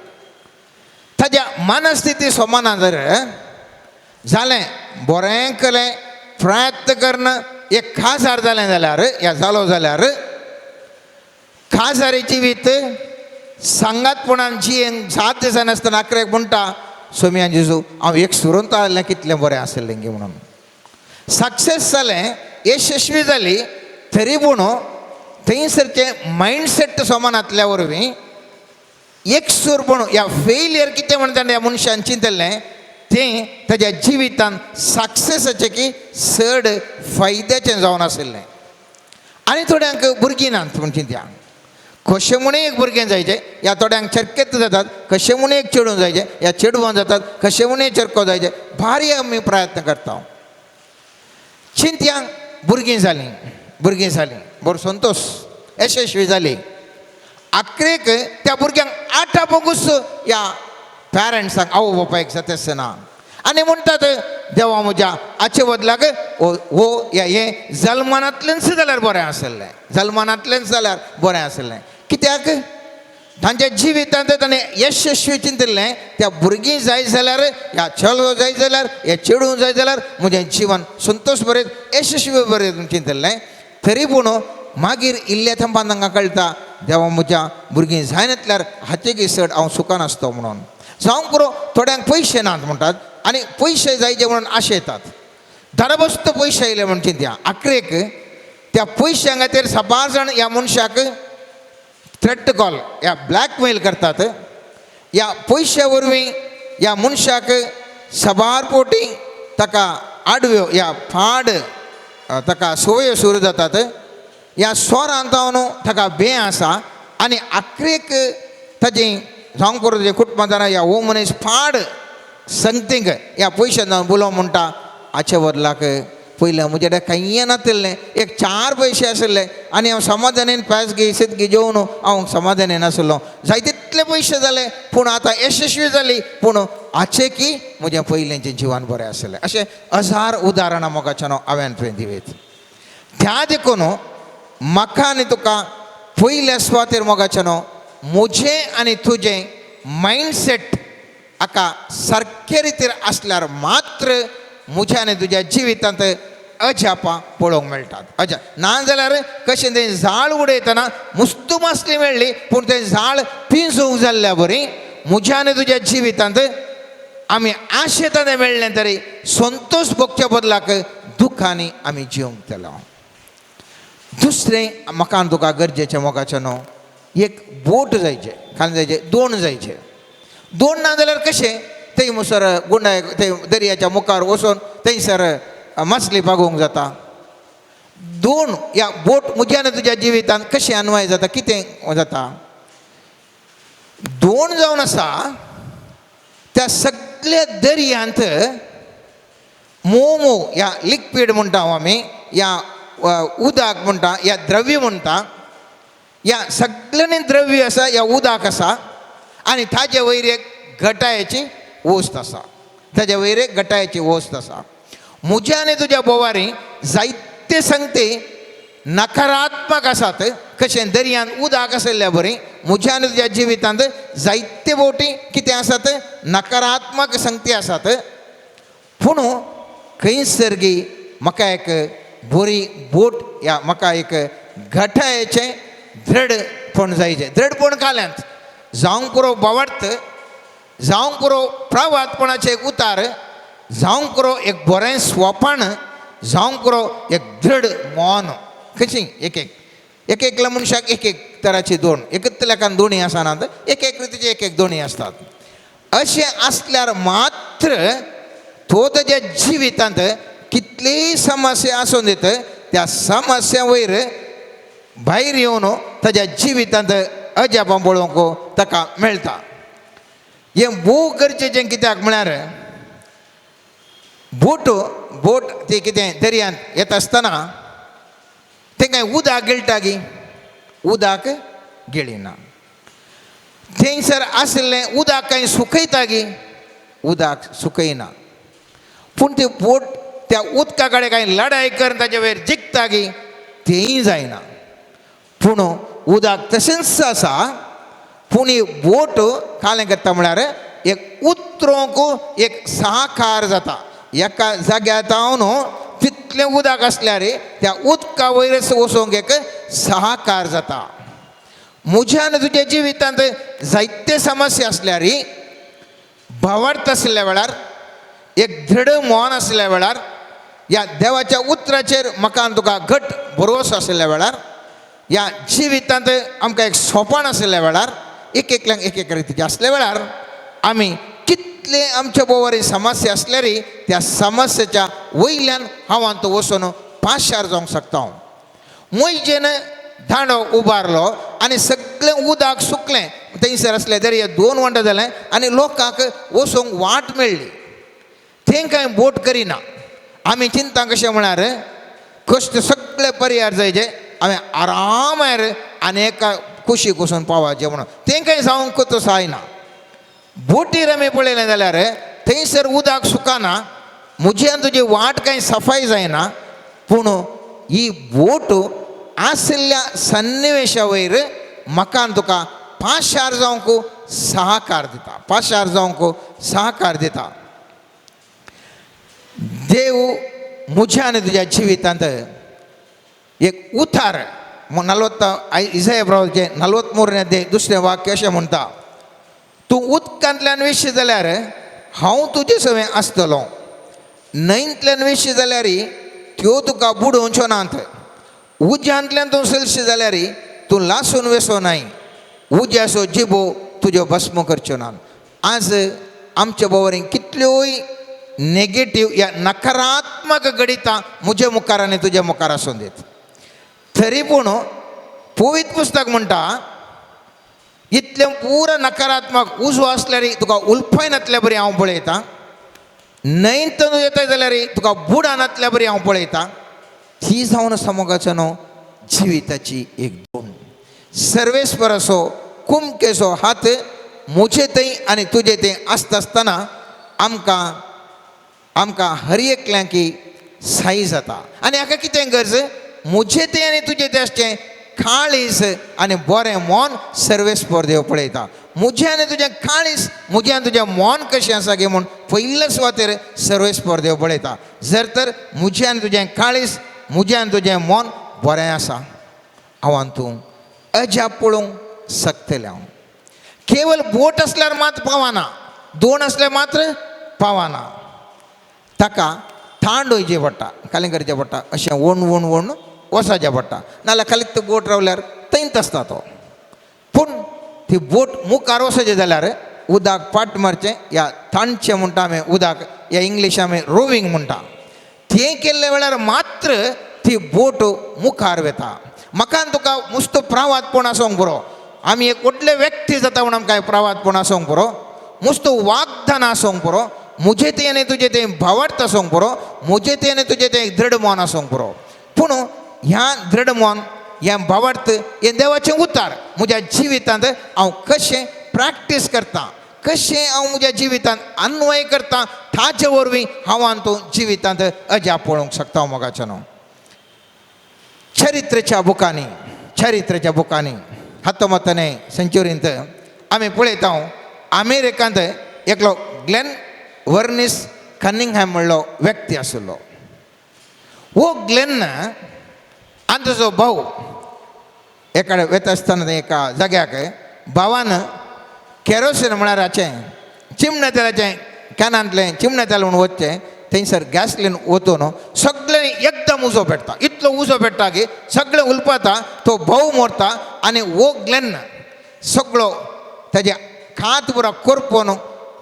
D: ताज्या मनस्थिती समान जर जालें, बरें केलें, प्रयत्न करून एक खाजार जालें जाल्यार या जालो जाल्यार खाजारीची वीत सांगातपणान जी 7 दिसांनी आसतना 11 म्हणटा, सोम्या जेजू हांव एक सुरोंत आसलें कितलें बरें आसलें गे म्हणून. सक्सेस जालें, यशस्वी जाली, तरी पूण थंयसरचें मायंडसेट समान आसल्या वरवीं एक सुरपण ह्या फेलियर कितें म्हणटा ह्या मनशान चिंतलें तें ताज्या जिवितान सक्सेसाचें की चड फायद्याचें जावन आशिल्लें. आनी थोड्यांक भुरगीं नात पूण चिंत्या, कशें म्हणून एक भुरगें जायचें, ह्या थोड्यांक चरकेत जातात, कशें म्हणून एक चेडूं जायचें, ह्या चेडवान जातात, कशें म्हणून चरको जायचें. भारी आमी प्रयत्न करता. चिंत्यांक भुरगीं जालीं बरो संतोष यशस्वी जाली आखरेक त्या भुरग्यांक 8 बगूस या पॅरंट्सांक आवय बापायक जाता ना आनी म्हणटात देवा म्हज्या हाचे बदलाक हो हें जल्मानांतल्यानच जाल्यार बरें आसलें कित्याक तांच्या जिवितांत ताणें यशस्वी चिंतिल्लें त्या भुरगीं जाय जाल्यार ह्या चलो जाय जाल्यार हे चेडूं जाय जाल्यार म्हजें जीवन संतोष बरें यशस्वी बरें चिंतिल्लें तरी पूण मागीर इल्ल्या थंपान तांकां कळटा देवा म्हज्या भुरगीं जाय नासल्यार हाचेकी चड हांव सुखान आसता म्हणून जावं करो थोड्यांक पयशे नात म्हणटात आनी पयशे जायचे म्हणून आशेतात दाराबस्त पयशे आयले म्हण चिंत्या आखरेक त्या पयशां खातीर साबार जाण ह्या मनशाक थ्रेट कॉल या ब्लॅकमेल करतात या पयश्या वरवीं ह्या मनशाक साबार पोटी ताका आडव्यो या फाड ताका सवयो सुरू जातात ह्या स्वरांत न्हू ताका भंय आसा आनी आखरेक ताजें जावं करून तेजे कुटुंबांत ह्या हो मनीस फाड संगतींक ह्या पयशां जावन बोलो म्हणटा हाचे बदलाक पयलें म्हजे कडेन कांय नासलें एक 4 पयशे आसले आनी हांव समाधानीन पेज घे सिद्धी जेवन हांव समाधानीन आसलो जाय तितले पयशे जाले पूण आतां यशस्वी जाली पूण हाचे की म्हजें पयलेंचें जिवन बरें आसलें अशें 1000 उदाहरणां मोगाच्यान हांवें तुवें दिवेत त्या देखून म्हाका आनी तुका पयल्या सुवातेर मोगाच्यान म्हजें आनी तुजें मायंडसेट हाका सारके रितीर आसल्यार मात्र म्हज्या आनी तुज्या जिवितांत अजापां पळोवंक मेळटात नाजाल्यार कशें तें झाड उडयतना मुस्तू मासली मेळ्ळी पूण तें झाड पिंजूंक जाल्ल्या बरी म्हज्या आनी तुज्या जिवितांत आमी आशेता तें मेळ्ळें तरी संतोष भोगच्या बदलाक दुखांनी आमी जिवंक केलो दुसरें म्हाका आनी तुका गरजेचें मोगाचें न्हू एक बोट जायचे खाली जायचे 2 जायचे 2 ना जाल्यार कशें थंय मुसर गुंडाय थंय दर्याच्या मुखार वचून थंयसर मासली पागोवंक जाता 2 ह्या बोट म्हज्या आनी तुज्या जिवितांत कशें अन्वय जाता कितें जाता 2 जावन आसा त्या सगळ्या दर्यांत मोव ह्या लिक्वीड म्हणटा आमी ह्या उदक म्हणटा ह्या द्रव्य म्हणटा ह्या सगळ्यांनी द्रव्य आसा ह्या उदक आसा आनी ताजे वयर एक घटायाची वस्त आसा ताज्या वयर एक घटायाची वस्त आसा म्हज्या आनी तुज्या बोवारी जायते संगती नकारात्मक आसात कशें दर्यांत उदक आसल्या बरी म्हज्या आनी तुज्या जिवितांत जायते बोटी कितें आसात नकारात्मक संगती आसात पूण खंय सर्गी म्हाका एक बरी बोट ह्या म्हाका एक घटायाचें दृढपण जायचें दृढपण काल्यांत जावं करो बावार्थ जावं करो प्रवादपणाचें एक उतार जावं करो एक बरें स्वपण जावं करो एक दृढ मौन कशीं एक एकल्या मनशाक एक तराची दोन एकच लेखान दोणी आसनात एक रितीचे एक दोणी आसतात अशें आसल्यार मात्र तो ताज्या जिवितांत कितलीय समस्या आसूं दीत त्या समस्या वयर भायर येवन ताज्या जिवितांत अजापां पळोवंक ताका मेळटा हें भोव गरजेचें कित्याक म्हळ्यार बोट ती कितें दर्यांत येता आसतना तें कांय उदक गिळटा गी उदक गिळिना थंयसर आसलें उदक कांय सुकयता गी उदक सुकयना पूण ती बोट त्या उदका कडेन कांय लढाई करून ताचे वयर जिखता गी तेंय जायना पूण उदक तशेंच आसा पूण ही बोट कालें करता म्हळ्यार एक उतरोवंक एक सहकार जाता एका जाग्यार जावन तितलें उदक आसल्यार त्या उदका वयरच वचोंक एक सहकार जाता म्हज्या आनी तुज्या जिवितांत जायते समस्या आसल्यार भावार्थ आसल्या वेळार एक दृढ मौन आसल्या वेळार ह्या देवाच्या उतराचेर म्हाका आनी तुका घट भरोसो आसल्या वेळार ह्या जिवितांत आमकां एक सोपण आसल्या वेळार एकल्यांक एक रितीचे आसल्या वेळार आमी कितले आमच्या बोवारी समस्या आसल्यार त्या समस्येच्या वयल्यान हांव आनी वचून पाशार जावंक शकता मोयजेन दांडो उबारलो आनी सगळें उदक सुकलें थंयसर आसलें दर्या 2 वंट जालें आनी लोकांक वचोंक वाट मेळ्ळी थंय कांय बोट करिना आमी चिंता कशें म्हळ्यार कश्ट सगळे परिहार जायचे आमी आरामार आनी एका कुशी कुसून पावचे म्हणून तेंकाय जावंक तो जायना. बोटीर आमी पळयलें जाल्यार थंयसर उदक सुकाना, म्हज्यान तुजी वाट कांय सफाई जायना, पूण ही बोट आसल्या सन्निवेशा वयर म्हाका तुका पाशार जावंक सहकार दिता, पाशार जावंक सहकार दिता. देव म्हज्या आनी तुज्या जिवितांत एक उतार 40 प्रवाचे 43 अध्याय दुसरें वाक्य अशें म्हणटा, तूं उदकांतल्यान विश्य जाल्यार हांव तुजे सवें आसतलो, न्हंयतल्यान विश्य जाल्यार त्यो तुका बुडोवच्यो नात, उज्यांतल्यान तूं चलशी जाल्यार तूं लासून वेसो नाय, उज्याचो जिबो तुज्यो भस्म करच्यो नात. आज आमच्या बरोबरीन कितल्योय नेगेटीव या नकारात्मक गणितां म्हज्या मुखार आनी तुज्या मुखार आसून दीत, तरी पूण पवित्र पुस्तक म्हणटा इतलें पुरो नकारात्मक उजो आसल्यार तुका उल्फायनांतल्या बरी हांव पळयतां, न्हंयत तूं येता जाल्यार तुका बुडानांतल्या बरी हांव पळयतां. ही जावन समुखाचो न्हू जिविताची एक दोन सर्वेस्पर असो कुमकेचो हात म्हजे थंय आनी तुजे थंय आसता आसतना आमकां हर एकल्यांक साई जाता. आनी हाका कितें गरज, म्हजे थंय आनी तुजे थंय आसचें काळीज आनी बरें मन सर्वेस्पर देव पळयता. म्हजें आनी तुजें काळीज, म्हजें आनी तुजें मन कशें आसा गे म्हूण पयल्या सुवातेर सर्वेस्पर देव पळयता. जर तर म्हजें आनी तुजें काळीज, म्हजें आनी तुजें मन बरें आसा, हांव आनी तूं अजाप पळोवंक शकतलें. हांव केवल बोट आसल्यार मात पावना, दोन आसल्यार मात्र पावना, ताका थांड वयचें पडटा, कालें करचें पडटा, अशें वण वचचें पडटा, नाल्यार खाली तो बोट रावल्यार थंयच आसता तो. पूण ती बोट मुखार वचचें जाल्यार उदक पाट मारचें, या थांडचें म्हणटा आमी उदक, या इंग्लीश आमी रोविंग म्हणटा. तें केल्ल्या वेळार मात्र ती बोट मुखार वता. म्हाका तुका मुस्तो प्रावादपण आसूंक पुरो, आमी एक व्हडले व्यक्ती जाता म्हूण आमकां प्रावादपण आसूंक पुरो, मुस्तो वागदान आसूंक पुरो, म्हजे तें आनी तुजें तें भावार्थ आसूंक पुरो, म्हजें तें आनी तुजें तें दृढ मन आसूंक पुरो. पूण ह्या दृढ मन, ह्या भावार्थ, हें देवाचें उतार म्हज्या जिवितांत हांव कशें प्रॅक्टीस करतां, कशें हांव म्हज्या जिवितांत अन्वय करतां, ताचे वरवीं हांव आनी तूं जिवितांत अजाप पळोवंक शकता. मोगाचें न्हू चरित्राच्या बुकांनी 19वें सेंच्युरींत आमी पळयता अमेरिकांत एकलो ग्लेन वर्नीस कनिंगहॅम म्हणलो व्यक्ती आशिल्लो. हो ग्लेन आनी ताजो भाऊ एका वता आसतना एका जाग्याक भावान केरोसीन म्हळ्यार हाचें चिमण्या तेलाचें कॅनांतलें चिमण्या तेल म्हणून वचचें, थंयसर गॅसलीन वतून सगळें एकदम उजो पेट्टा, इतलो उजो पेट्टा की सगळें उलपता, तो भाऊ मरता आनी वो ग्लेन सगळो ताजे खात पुरो करपून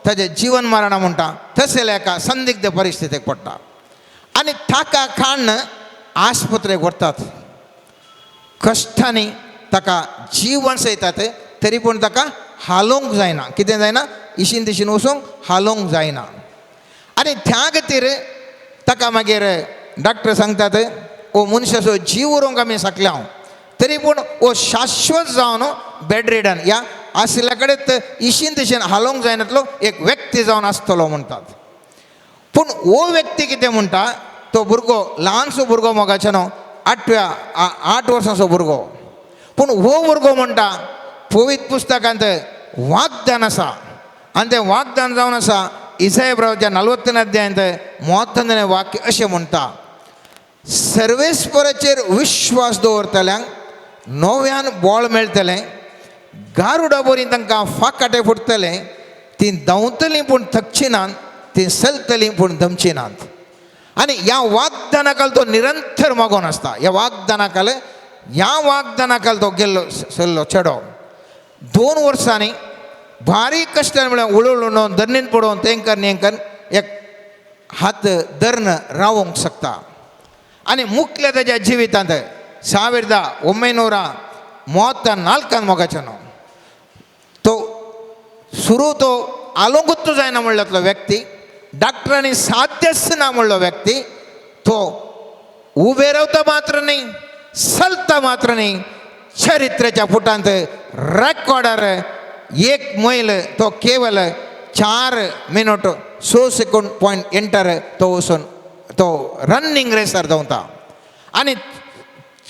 D: ताजें जीवन मरण म्हणटा तसले एका संदिग्ध परिस्थितीक पडटा. आनी ताका काडून आस्पत्रेक व्हरतात, कश्टांनी ताका जीवन सयतात, तरी पूण ताका हालोवंक जायना. कितें जायना, इशीन दिशीन वचूंक हालोवंक जायना. आनी त्या खातीर ताका मागीर डॉक्टर सांगतात ओ मनशाचो जीव व्हरूंक आमी शकल्या, तरी पूण ओ शाश्वत जावन बेड रिडन या आसल्या कडेन इशीन दिशीन हालोवंक जायनातलो एक व्यक्ती जावन आसतलो म्हणटात. पूण हो व्यक्ती कितें म्हणटा, तो भुरगो ल्हानसो भुरगो मोगाचो न्हू, 8 वर्सांचो भुरगो, पूण हो भुरगो म्हणटा पवित्र पुस्तकांत वाग्दान आसा, आनी तें वाग्दान जावन आसा इसाया प्रवाच्या 40 अध्यायांत 33 वाक्य अशें म्हणटा, सर्वेस्पराचेर विश्वास दवरतल्यांक नव्यान बळ मेळटलें, गारुडा बरी तांकां फाकाटे फुटतले, ती धांवतलीं पूण थकची नात, ती चलतलीं पूण दमची नात. आनी ह्या वाग्दानाकाल तो निरंतर मागोन आसता. ह्या वाग्दानाकाल तो गेल्लो चल्लो चेडो 2 वर्सांनी भारी कश्टान म्हळ्यार उळून धरणीन पडोवन तेंकर एक हात धरण रावोंक शकता. आनी मुख्य ताच्या जिवितांत 1934 मोगाचो न्हू, तो आलोंकूच जायना म्हणल्यातलो व्यक्ती, डॉक्टरांनी साध्यच ना म्हणलो व्यक्ती तो उभे रावता मात्र नाही, चलता मात्र नाही, चरित्राच्या फुटांत रेकॉर्डर एक मैल तो केवळ 4 मिनिट 6 सेकंड पॉईंट एंटर तो वचून तो रनिंग रेसर जावता आणि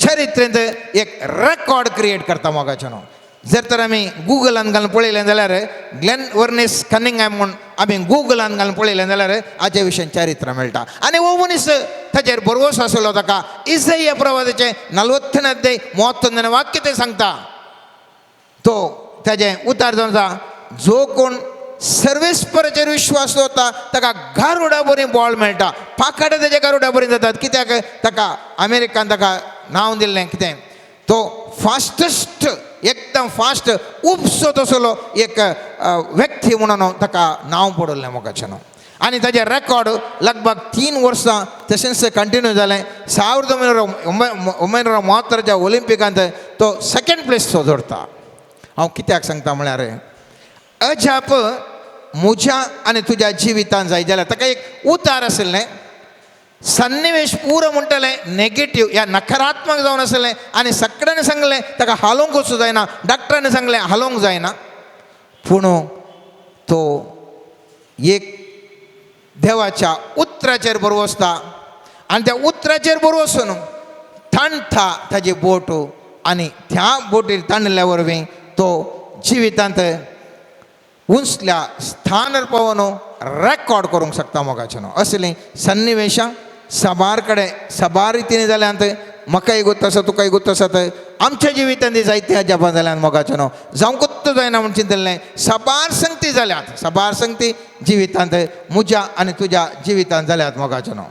D: चरित्रेंत एक रेकॉर्ड क्रिएट करता मोगाचे न्हू. जर तर आमी गुगलान घालून पळयलें जाल्यार ग्लेन वर्नेस कनिंगहॅम म्हूण आमी गुगलान घालून पळयलें जाल्यार हाचे विशयी चरित्र मेळटा. आनी हो मनीस ताचेर भरवंसो आसलो ताका इसाया प्रवादाचें 40 अध्याय 31 वाक्य ते सांगता. तो ताजें उतार जावन आसा, जो कोण सर्वेस्पराचेर विश्वास दवरता ताका गारुडा बरी बॉल मेळटा. पाखाड ताच्या गारुडा बरी जातात. कित्याक ताका अमेरिकान ताका नांव दिल्लें कितें, तो फास्टस्ट एकदम फास्ट उपसो तसलो एक व्यक्ती म्हणून ताका नांव पडलें मोगाचें न्हू. आनी ताजें रेकॉर्ड लगभग 3 वर्सां तशेंच कंटिन्यू जालें. 1972 ऑलिंपिकांत तो 2nd प्लेस जोडता. हांव कित्याक सांगता म्हळ्यार अजाप म्हज्या आनी तुज्या जिवितांत जाय जाल्यार ताका एक उतार आशिल्लें. सन्निवेश पुरो म्हणटलें नेगेटीव या नकारात्मक जावन आसलें आनी सगळ्यांनी सांगलें ताका हालोवंक वचूं जायना, डॉक्टरांनी सांगलें हालोवंक जायना. पूण तो एक देवाच्या उतराचेर बरोबर वचता आनी त्या उतराचेर बरोबर वचून ताणटा ताजी बोट आनी त्या बोटीर ताणल्या वरवीं तो जिवितांत उंचल्या स्थानार पावून रेकॉर्ड करूंक शकता मोगाचें न्हू. असलीं सन्निवेशां सबार कडेन सबार रितीन जाल्यांत म्हाकाय गोत आसा तुकाय गोत आसात. आमच्या जिवितांत जायते अजापां जाल्यात मोगाचें न्हू. जावंकूच जायना म्हूण चिंतलें. सबार संगती जाल्यात, सबार संगती जिवितांत म्हज्या आनी तुज्या जिवितांत जाल्यात मोगाचें न्हू.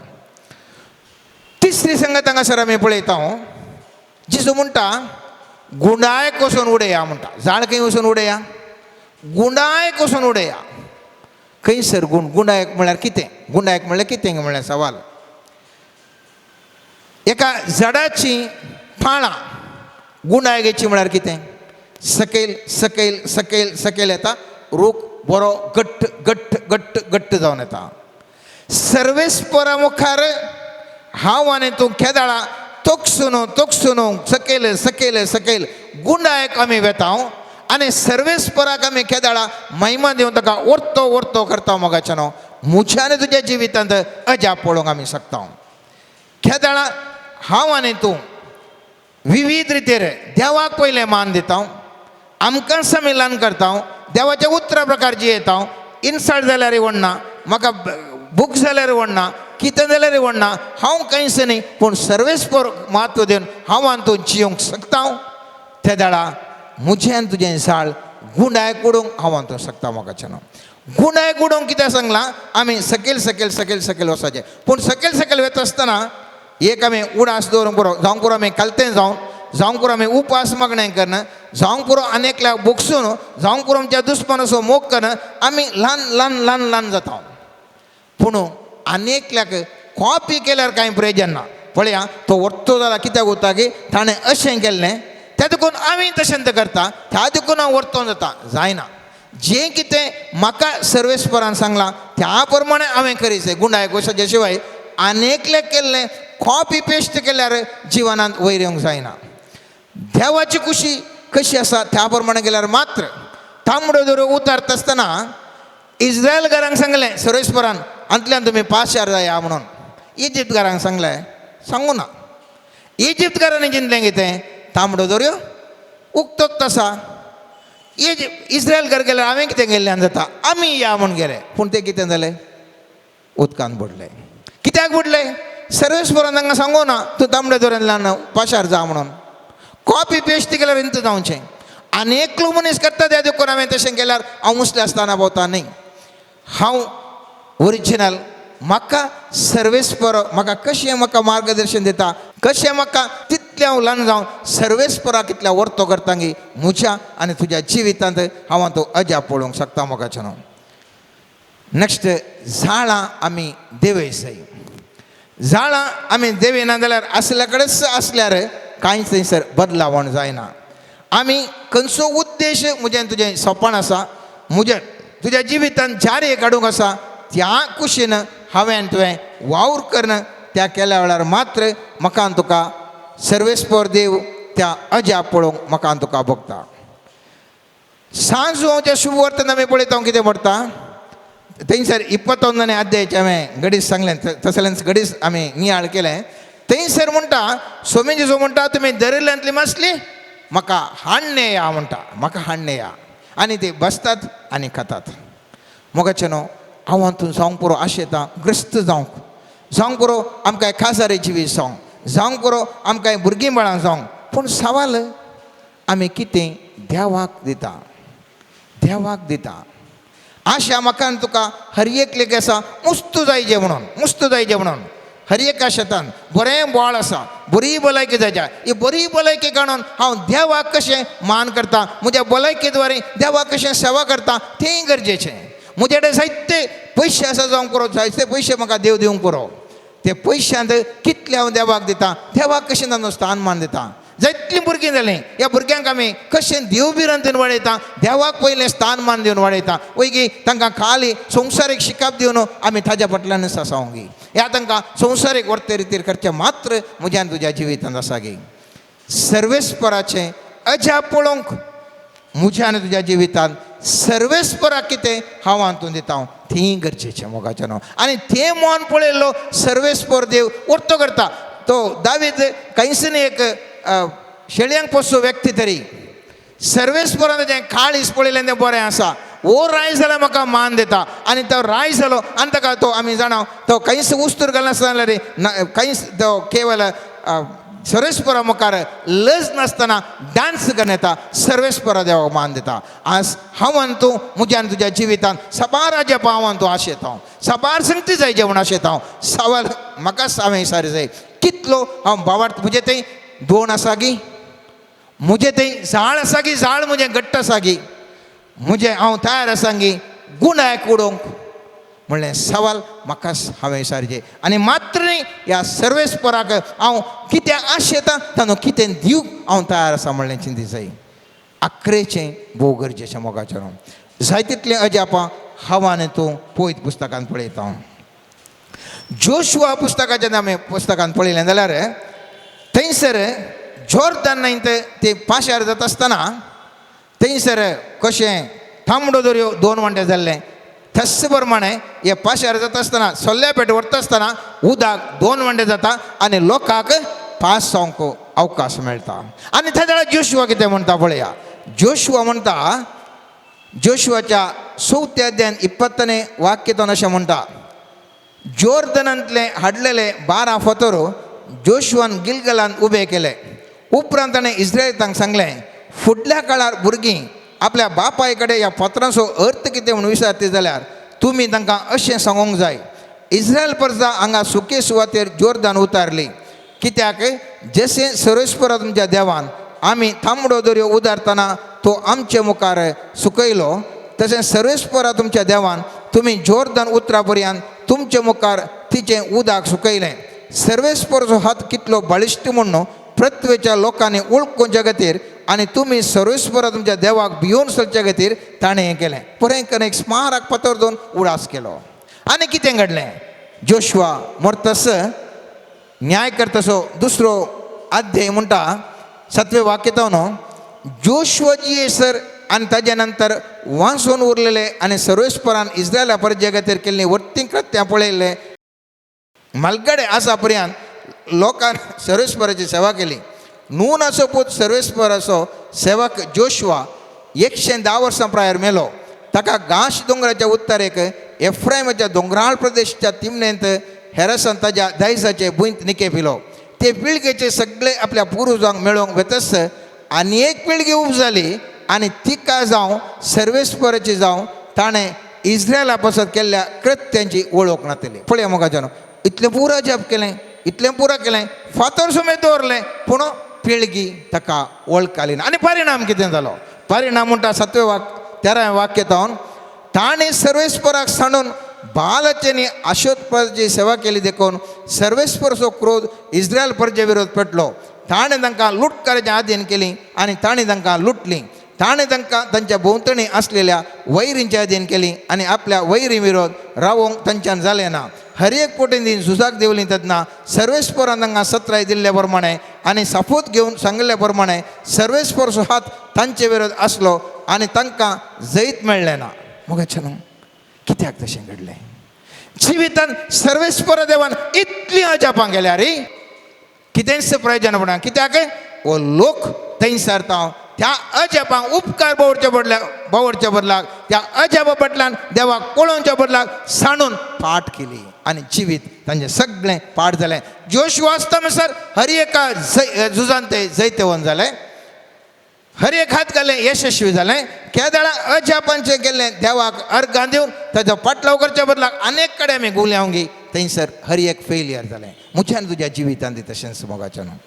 D: तिसरी संगत हांगासर आमी पळयता. जिसू म्हणटा गुंडायक वचून उडया म्हणटा. झाड खंय वचून उडया, गुंडायक वचून उडया. खंयसर गुंडायक म्हळ्यार कितें, गुंडायक म्हळ्यार कितें म्हळ्यार सवाल. एका झाडाची पाळां गुंडायकेची म्हळ्यार कितें, सकयल सकयल सकयल सकयल येता, रूख बरो घट्ट घट्ट घट्ट घट्ट जावन येता. सर्वेस्परा मुखार हांव आनी तूं केदाळा तोकसून तोकसून सकयल सकयल सकयल गुंडायक आमी वेता आनी सर्वेस्पराक आमी केदाळा महिमा दिवन ताका व्हरतो व्हरतो करता मोगाचें न्हू. म्हज्या आनी तुज्या जिवितांत अजाप पळोवंक आमी शकता. केदाळा हांव आनी तूं विविध रितीर देवाक पयलें मान दिता, आमकां समिलन करता, देवाच्या उतरा प्रकार जियेता. इन्सल्ट जाल्यार व्हडना, म्हाका भूक जाल्यार व्हडना, कितें जाल्यार व्हडना, हांव कांयच न्ही, पूण सर्वेस्पर म्हत्व दिवन हांव आनी तूं जियोंक शकता. त्या दाळा म्हजें आनी तुजें झाड गुंडायक उडोवंक हांव आनी तूं शकता मोगाचें न्हू. गुंडायक उडोवंक कित्याक सांगलां, आमी सकयल सकयल सकयल सकयल वचचें. पूण सकयल सकयल वता आसतना एक आमी उडास दवरूंक पुरो, जावंक पुरो आमी कालतें जावंक पुरो आमी उपास मागणें करना, जावंक पुरो आनेकल्याक बोगसून, जावंक पुरो आमच्या दुस्मानाचो मोग करना, आमी ल्हान ल्हान ल्हान ल्हान जाता. पूण आनेकल्याक कॉपी केल्यार कांय प्रयोजन ना. पळया तो व्हरतो जाल्यार कित्याक वता की ताणें अशें केल्लें, त्या देखून आमी तशें करता, त्या देखून हांव व्हरतो जाता, जायना. जें कितें म्हाका सर्वेस्परान सांगलां त्या प्रमाणे हांवें करीचें. गुंडायक वचचे शिवाय आनेकल्याक केल्लें कॉपी पेस्ट केल्यार जिवनांत वयर येवंक जायना. देवाची खुशी कशी आसा त्या प्रमाणे गेल्यार मात्र. तांबड्यो दोऱ्यो उतारत आसतना इस्रायलकारांक सांगलें सर्वेस्परान अंतल्यान तुमी पाशार जाया म्हणून. इजिप्तकारांक सांगलें, सांगूं ना. इजिप्तकारांनी चिंतलें कितें, तांबड्यो दोऱ्यो उक्तोच आसा. इस्रायलकार गेल्यार हांवें कितें गेल्ल्यान जाता, आमी या म्हूण गेले. पूण तें कितें जालें, उदकांत बुडलें. कित्याक बुडलें, सर्वेस्परान तांकां सांगूं ना तूं तांबड्या दोऱ्यांतल्यान पाशार जा म्हणून. कॉपी पेस्ट केल्यार इंत जावचें. आनी एकलो मनीस करता त्या देखून हांवें तशें केल्यार हांव मुसलें आसतना भोंवता न्ही. हांव ओरिजिनल म्हाका सर्वेस्पर म्हाका कशें म्हाका मार्गदर्शन दिता, कशें म्हाका तितलें हांव ल्हान जावन सर्वेस्परा कितल्या वर्तो करता गी म्हज्या आनी तुज्या जिवितांत हांव तो अजाप पळोवंक शकता मोगाचें न्हू. नेक्स्ट, झाडां आमी देवयसाय. झाडां आमी देविना जाल्यार आसल्या कडेच आसल्यार कांयच थंयसर बदलावण जायना. आमी खंयचो उद्देश म्हजें तुजें सोपण आसा, म्हजें तुज्या जिवितांत जारी काडूंक आसा, त्या कुशीन हांवें तुवें वावर करून त्या केल्या वेळार मात्र म्हाका तुका सर्वेस्पर देव त्या अजा पळोवंक म्हाका तुका भोगता. सांज हांवच्या शुभ वर्तन आमी पळयता कितें म्हणटा थंयसर 21 अध्यायाचें हांवें घडीस सांगलें तसलेंच घडीस आमी नियाळ केलें. थंयसर म्हणटा स्वामी जेजू म्हणटा तुमी दर्यांतली मासली म्हाका हाडणे या म्हणटा, म्हाका हाडणे या. आनी ते बसतात आनी खातात. मोगाचे न्हू हांव तूं जावंक पुरो आशेता ग्रस्त जावंक पुरो आमकां खासारे जिवीत जावंक पुरो आमकां भुरगीं बाळां जावंक. पूण सवाल आमी कितें देवाक दिता. आशा म्हाका तुका हर एक लेक आसा मुस्त जायचें म्हणून हर एक आशेतान बरें बोळ आसा, बरी भलायकी जायच्या. ही बरी भलायकी काडून हांव देवाक कशें मान करता, म्हज्या भलायके द्वारे देवाक कशें सेवा करता तेंय गरजेचें. म्हजे कडेन जायते पयशे आसा जावंक पुरो, जायते पयशे म्हाका देव दिवंक पुरो. ते पयशांत कितले हांव देवाक दिता, देवाक कशें तांचो स्थान मान दिता. जायतलीं भुरगीं जालीं, ह्या भुरग्यांक आमी कशें देव बिरांतून वाडयता, देवाक पयलें स्थान मान दिवन वाडयता. वयगी तांकां खाली संवसारीक शिकप दिवन आमी ताज्या फाटल्यानच आसावंक गी. ह्या तांकां संवसारीक वर्ते रितीर करचें मात्र म्हज्यान तुज्या जिवितांत आसा गी. सर्वेस्पराचें अजा पळोवंक म्हज्यान तुज्या जिवितांत सर्वेस्पराक कितें हांव हातूंत दिता तें गरजेचें मोगाचें न्हू. आनी तें मोन पळयल्लो सर्वेस्पर देव वर्तो करता. तो दावीद खंयसर एक शेळयांक पोसो व्यक्ती तरी सर्वेस्परान तें काळीस पळयलें तें बरें आसा. वो राय जाल्यार म्हाका मान दिता आनी तो राय जालो आनी ताका तो आमी जाणा तो खंयस उस्तूर घालनासतना रे खंयस तो केवल सर्वेस्परा मुखार लज नासतना डान्स करून येता. सर्वेस्परा देवाक मान दिता. आज हांव तूं म्हज्यान तुज्या जिवितांत सबार हाजे पावान तूं आशेता, सबार संगती जायचे म्हूण आशेता. सवाल म्हाकाच हांवें विचार जाय कितलो हांव भावार्थ म्हजें थंय दोन आसा गी, म्हजें थंय झाड आसा गी, झाड म्हजें घट्ट आसा गी, म्हजें हांव तयार आसा गी गुणाक उडोवंक म्हणलें सवाल म्हाकाच हांवें विचारचें. आनी मात्र न्ही ह्या सर्वेस्पराक हांव कितें आशेता तांदूं कितें दिवंक हांव तयार आसा म्हणलें चिंतीत जाय. आखरेचें भोव गरजेचें मोगाचें न्हू. जाय तितलें अजापां हांव आनी तूं पळयत पुस्तकांत पळयता. जोशुआ पुस्तकाचें आमी पुस्तकांत पळयलें जाल्यार थंयसर जॉर्दान न्हंयत ते पाशार जाता आसतना थंयसर कशें थांबडो दर्यो 2 वांटे जाल्ले तस प्रमाणें हे पाशार जाता आसतना सोल्ल्या पेट व्हरता आसतना उदक 2 वांटे जाता आनी लोकांक पास जावंक अवकाश मेळटा. आनी ताच्या वेळार जोशुआ कितें म्हणटा पळया. जोशुआ म्हणटा जोशुआच्या 4 अध्यायान 20 वाक्यातून अशें म्हणटा जॉर्दनांतले हाडलेले 12 फातर जोशुआन गिलगलान उबे केले. उपरांत ताणें इस्रायेलांक सांगलें फुडल्या काळार भुरगीं आपल्या बापाय कडेन ह्या पत्रांचो अर्थ कितें म्हणून विचारता जाल्यार तुमी तांकां अशें सांगूंक जाय इस्रायल प्रजा हांगा सुके सुवातेर जॉर्दान उतारली कित्याक जशें सर्वेस्परा तुमच्या देवान आमी थांबडो दर्यो उदारतना तो आमचे मुखार सुकयलो तशें सर्वेस्परा तुमच्या देवान तुमी जॉर्दान उतरा पर्यंत तुमचे मुखार तिचें उदक सुकयलें. सर्वेस्पराचो हात कितलो बळिश्ट म्हणून पृथ्वेच्या लोकांनी वळखूंचे खातीर आनी तुमी सर्वेस्परा तुमच्या देवाक भिवून चलचे खातीर ताणें हें केलें. बरें एक स्मारक पत्र दोन उडास केलो. आनी कितें घडलें जोशुआ मरतस न्याय करतसो 2 अध्याय म्हणटा 7वें वाक्यातून जोशुआची येसर आनी ताजे नंतर वांसून उरलेले आनी सर्वेस्परान इस्रायला परजे खातीर केल्लीं वर्तीं कृत्यां पळयल्ले मलगडे आसा पर्यंत लोकांन सर्वेस्पराची सेवा केली. नूनाचो पूत सर्वेस्पराचो सेवक जोशुआ 110 वर्सां प्रायर मेलो. ताका गाश दोंगराच्या उत्तरेक एफ्रायमाच्या दोंगराळ प्रदेशाच्या तिमणेंत हेरसान ताच्या दायजाचे भुंयत निकेपिलो. ते पिळगेचे सगळे आपल्या पुरुजांक मेळोवंक वेतस आनी एक पिळगी उब जाली आनी तिका जावं सर्वेस्पराची जावं ताणें इस्रायला पासत केल्ल्या कृत्यांची वळख नातली. पळया मोगाच्यान इतलें पुरा जप केलें इतलें पुरा केलें फातर सुमेत दवरलें पूण पिळगी ताका वळखली ना. आनी परिणाम कितें जालो परिणाम म्हणटा 13वें वाक्यातून ताणें सर्वेस्पराक सांडून बालाचेनी आशोत्पाची सेवा केली देखून सर्वेस्पराचो क्रोध इस्रायल परजे विरोध पेटलो. ताणें तांकां लूट करचे आदीन केली आनी ताणें तांकां लुटलीं. ताणे तांकां तांच्या भोंवतणी असलेल्या वैरींच्या अधीन केली आनी आपल्या वैरी विरोध रावोंक तांच्यान जालें ना. हर एक पोटेंदीन झुजाक देवली तेन्ना सर्वेस्परान तांकां सत्राय दिल्ले प्रमाणे आनी सापूत घेवन सांगिल्ले प्रमाणे सर्वेस्परचो हात तांचे विरोध आसलो आनी तांकां जैत मेळ्ळें ना. मोगाचें न्हू, कित्याक तशें घडलें? जिवितान सर्वेस्पर देवान इतली अजापां केल्या रे, कितेंच प्रयोजन पडना. कित्याक हो लोक थंयसर त्या अजापांक उपकार बावडच्या बदलाक त्या अजापा फाटल्यान देवाक पळोवच्या बदलाक साणून पाठ केली आनी जिवीत तांचें सगळें पाठ जालें. जोशुआ आसता हर एका झुजान ते जैतवन जालें, हर एक हात घालें यशस्वी जालें. केदाळा अजापांचें केल्लें देवाक अर्गां दिवन ताचो पाटलाव करच्या बदलाक अनेक कडेन आमी गुल्यावंगी थंयसर हर एक फेलियर जालें. मुख्यान तुज्या जिवितांत तशेंच मोगाचें न्हू.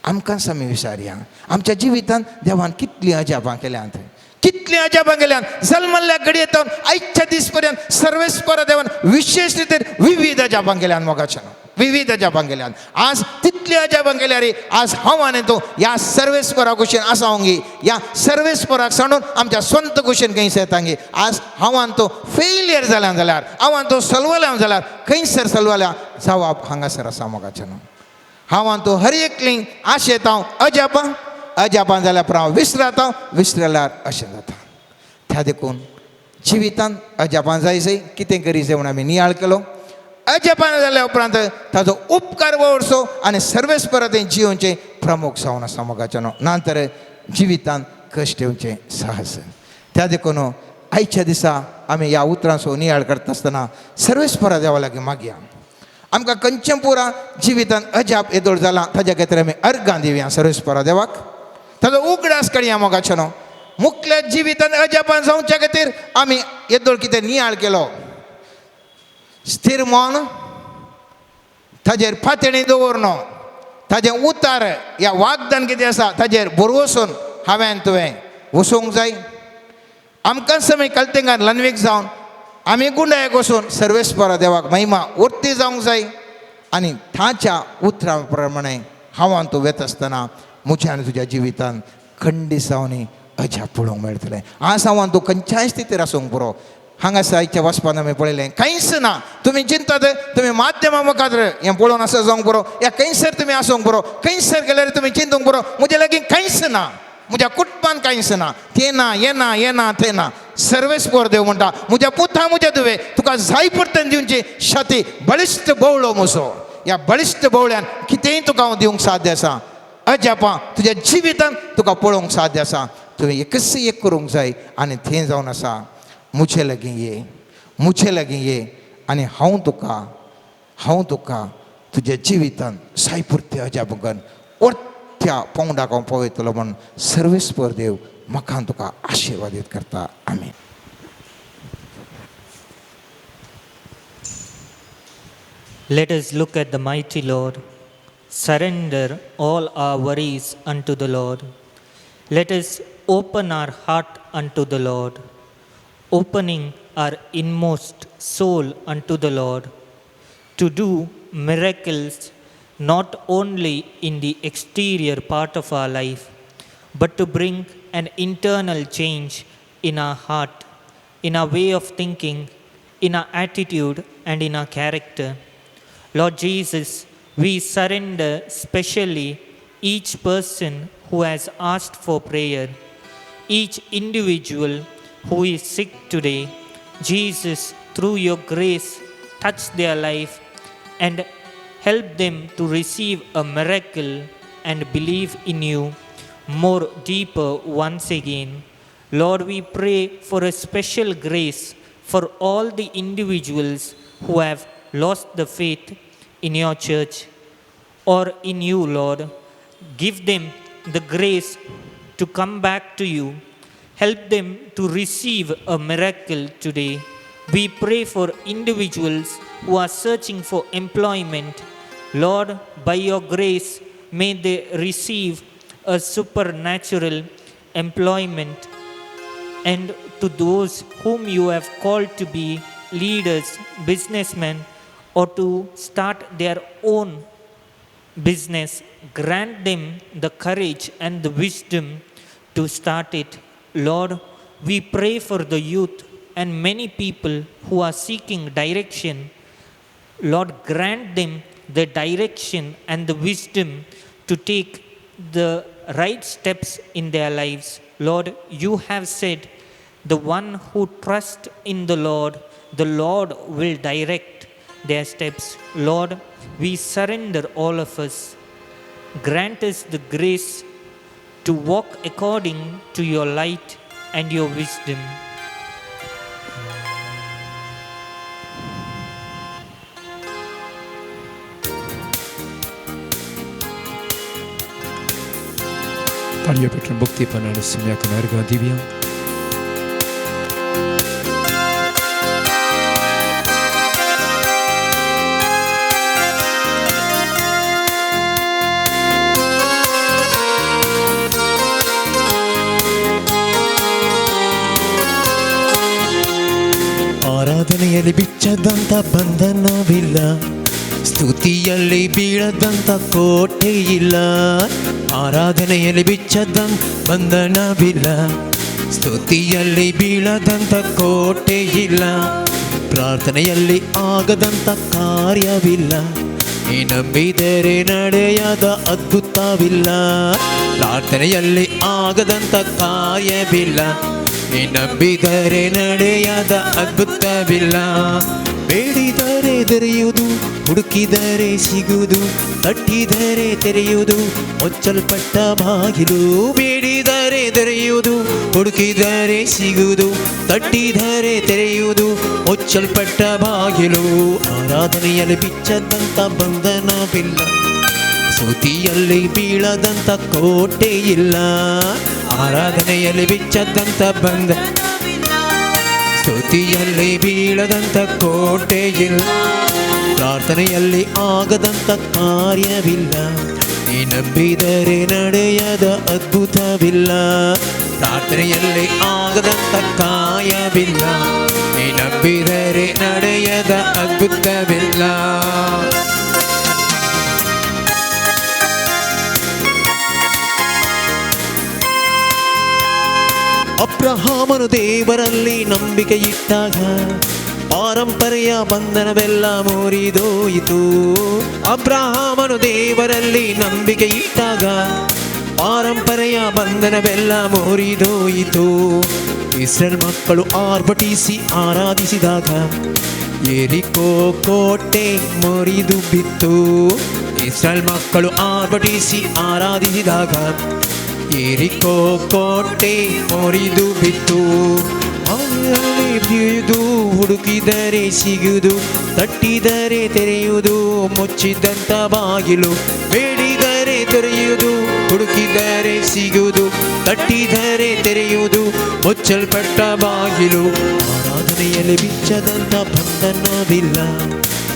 D: आमकांच आमी विचारया, आमच्या जिवितांत देवान कितलीं अजापां केल्यांत, कितलीं अजापां केल्यांत. जल्मल्ल्या घडयेतावन आयच्या दीस पर्यंत सर्वेस्पर देवान विशेष रितीन विविध अजापां केल्यांत. मोगाचें न्हू, विविध अजापां केल्यांत. आज तितली अजापां केल्या रे. आज हांव आनी तूं ह्या सर्वेस्परा कुशीन आसावंगी, ह्या सर्वेस्पराक सांडून आमच्या स्वंत कुशीन खंयसर येतांगी. आज हांव आनी तूं फेलियर जाल्यां जाल्यार, हांव आनी तूं सलवल्या जाल्यार खंयसर सलवल्या जबाब हांगासर आसा. मोगाचें न्हू, हांव आनी तूं हर एक लिंग आशेता अजापां जाल्यार पुरो हांव विसरल्यार अशें जाता. त्या देखून जिवितांत अजापां जाय कितें करी जाय म्हणून आमी नियाळ केलो. अजापान जाल्या उपरांत ताजो उपकार वळसो आनी सर्वेस्पर थंय जिवोवचें प्रमुख जावन आसा. मोगाचें न्हू, नातर जिवितांत कश्ट येवचें साहस. त्या देखून आयच्या दिसा आमी ह्या उतरांचो नियाळ करता आसतना सर्वेस्परा देवा लागीं मागया. आमकां खंयचें पुरा जिवितांत अजाप येदोळ जाला ताज्या खातीर आमी अर्गां दिवया सर्वेस्परा देवाक. ताजो उगडास काडया. मोगाचें न्हू, मुख्य जिवितांत अजापान जावच्या खातीर आमी येदोळ कितें नियाळ केलो. स्थिर मन, ताजेर फातणी दवरनो, ताजें उतार ह्या वागदान कितें आसा ताजेर बरोवसून हांवें तुवें वचोवंक जाय. आमकांच आमी कल्तेंगार लनवीक जावन आमी गुंडायक वचून सर्वेस्परा देवाक महिमा उर्ती जावंक जाय. आनी ताच्या उतरा प्रमाणे हांव आनी तूं वेत आसतना म्हज्या आनी तुज्या जिवितांत खंडिसावनी अजाप पळोवंक मेळटलें. आज हांव आनी तूं खंयच्याय स्थितीर आसूंक पुरो. हांगासर आयच्या वचपान आमी पळयलें कांयच ना. तुमी चिंतात तुमी माध्यमा मुखार हें पळोवन आसा जावंक पुरो, या खंयसर तुमी आसूंक पुरो, खंयसर गेल्यार तुमी चिंतूंक पुरो म्हजे लागीं कांयच ना, म्हज्या कुटुंबान कांयच ना, तें ना हें ना हें ना तें ना. सर्वेस्पर देव म्हणटा म्हज्या पुता म्हज्या तुवें तुका जाय पडटन दिवची शती बळिश्ट बवळो म्हजो. ह्या बळिश्ट बवळ्यान कितेंय तुका हांव दिवंक साध्य आसा. अजापां तुज्या जिवितांत तुका पळोवंक साध्य आसा. तुवें एकच एक करूंक जाय आनी थंय जावन आसा मुझे लागीं ये आनी हांव तुका तुज्या जिवितांत सायपुरते अजापांकन त्या पोंगडाक हांव पळयतलो म्हूण सर्वेस्पर देव म्हाका तुका आशिर्वादीत करता. आमीन.
E: Let us look at the mighty Lord. Surrender all our worries unto the Lord. Let us open our heart unto the Lord, opening our inmost soul unto the Lord, to do miracles not only in the exterior part of our life, but to bring an internal change in our heart, in our way of thinking, in our attitude, and in our character. Lord Jesus, we surrender specially each person who has asked for prayer, each individual who is sick today. Jesus, through your grace, touch their life and help them to receive a miracle and believe in you more deeper once again. Lord, we pray for a special grace for all the individuals who have lost the faith in your church or in you, Lord. Give them the grace to come back to you. Help them to receive a miracle today. We pray for individuals who are searching for employment. Lord, by your grace, may they receive a supernatural employment. And to those whom you have called to be leaders, businessmen, or to start their own business, grant them the courage and the wisdom to start it. Lord, we pray for the youth and many people who are seeking direction. Lord, grant them the direction and the wisdom to take the right steps in their lives. Lord, you have said, the one who trusts in the Lord will direct their steps. Lord, we surrender all of us. Grant us the grace to walk according to your light and your wisdom.
A: 달려പ്പെട്ട은 목뒤 번하는 수미약한 아르가 디비앙 ಆರಾಧನೆಯಲ್ಲಿ ಬಿಚ್ಚದಂತ ಬಂಧನವಿಲ್ಲ, ಸ್ತುತಿಯಲ್ಲಿ ಬೀಳದಂತ ಕೋಟೆ ಇಲ್ಲ. ಆರಾಧನೆಯಲ್ಲಿ ಬಿಚ್ಚದಂತ ಬಂಧನವಿಲ್ಲ, ಸ್ತುತಿಯಲ್ಲಿ ಬೀಳದಂತ ಕೋಟೆ ಇಲ್ಲ. ಪ್ರಾರ್ಥನೆಯಲ್ಲಿ ಆಗದಂತ ಕಾರ್ಯವಿಲ್ಲ, ನೀ ನಂಬಿದರೆ ನಡೆಯದ ಅದ್ಭುತವಿಲ್ಲ. ಪ್ರಾರ್ಥನೆಯಲ್ಲಿ ಆಗದಂತ ಕಾರ್ಯವಿಲ್ಲ, ನೀ ನಂಬಿದರೆ ನಡೆಯದ ಅದ್ಭುತವಿಲ್ಲ. ಬೇಡಿದರೆ ದೊರೆಯುವುದು, ಹುಡುಕಿದರೆ ಸಿಗುವುದು, ತಟ್ಟಿದರೆ ತೆರೆಯುವುದು, ಮುಚ್ಚಲ್ಪಟ್ಟ ಬಾಗಿಲು. ಬೇಡಿದರೆ ದೊರೆಯುವುದು, ಹುಡುಕಿದರೆ ಸಿಗುವುದು, ತಟ್ಟಿದರೆ ತೆರೆಯುವುದು, ಮುಚ್ಚಲ್ಪಟ್ಟ ಬಾಗಿಲು. ಆರಾಧನೆಯಲ್ಲಿ ಬಿಚ್ಚದಂತ ಬಂಧನವಿಲ್ಲ, ಸ್ತುತಿಯಲ್ಲಿ ಬೀಳದಂತ ಕೋಟೆ ಇಲ್ಲ. ಆರಾಧನೆಯಲ್ಲಿ ಬಿಚ್ಚದಂತ ಸ್ತುತಿಯಲ್ಲಿ ಬೀಳದಂತ ಕೋಟೆ ಇಲ್ಲ. ಪ್ರಾರ್ಥನೆಯಲ್ಲಿ ಆಗದಂತ ಕಾರ್ಯವಿಲ್ಲ, ನೀ ನಂಬಿದರೆ ನಡೆಯದ ಅದ್ಭುತವಿಲ್ಲ. ಪ್ರಾರ್ಥನೆಯಲ್ಲಿ ಆಗದಂತ ಕಾರ್ಯವಿಲ್ಲ, ನೀ ನಂಬಿದರೆ ನಡೆಯದ ಅದ್ಭುತವಿಲ್ಲ. ಅಬ್ರಹಾಮನು ದೇವರಲ್ಲಿ ನಂಬಿಕೆ ಇಟ್ಟಾಗ ಪಾರಂಪರೆಯ ಬಂಧನವೆಲ್ಲ ಮುರಿದೋಯಿತು. ಅಬ್ರಹಾಮನು ದೇವರಲ್ಲಿ ನಂಬಿಕೆ ಇಟ್ಟಾಗ ಪಾರಂಪರೆಯ ಬಂಧನವೆಲ್ಲ ಮುರಿದೋಯಿತು. ಇಸ್ರೇಲ್ ಮಕ್ಕಳು ಆರ್ಭಟಿಸಿ ಆರಾಧಿಸಿದಾಗ ಯೆರಿಕೋ ಕೋಟೆ ಮುರಿದು ಬಿತ್ತು. ಇಸ್ರೇಲ್ ಮಕ್ಕಳು ಆರ್ಭಟಿಸಿ ಆರಾಧಿಸಿದಾಗ ಯೆರಿಕೋ ಕೋಟೆ ಮುರಿದು ಬಿತ್ತು. ಬಿಯುವುದು, ಹುಡುಕಿದರೆ ಸಿಗುವುದು, ತಟ್ಟಿದರೆ ತೆರೆಯುವುದು, ಮುಚ್ಚಿದಂತ ಬಾಗಿಲು. ಬೇಡಿದರೆ ದೊರೆಯುವುದು, ಹುಡುಕಿದರೆ ಸಿಗುವುದು, ತಟ್ಟಿದರೆ ತೆರೆಯುವುದು, ಮುಚ್ಚಲ್ಪಟ್ಟ ಬಾಗಿಲು. ಆರಾಧನೆಯಲ್ಲಿ ಬಿಚ್ಚದಂತ ಬಂಧನವಿಲ್ಲ,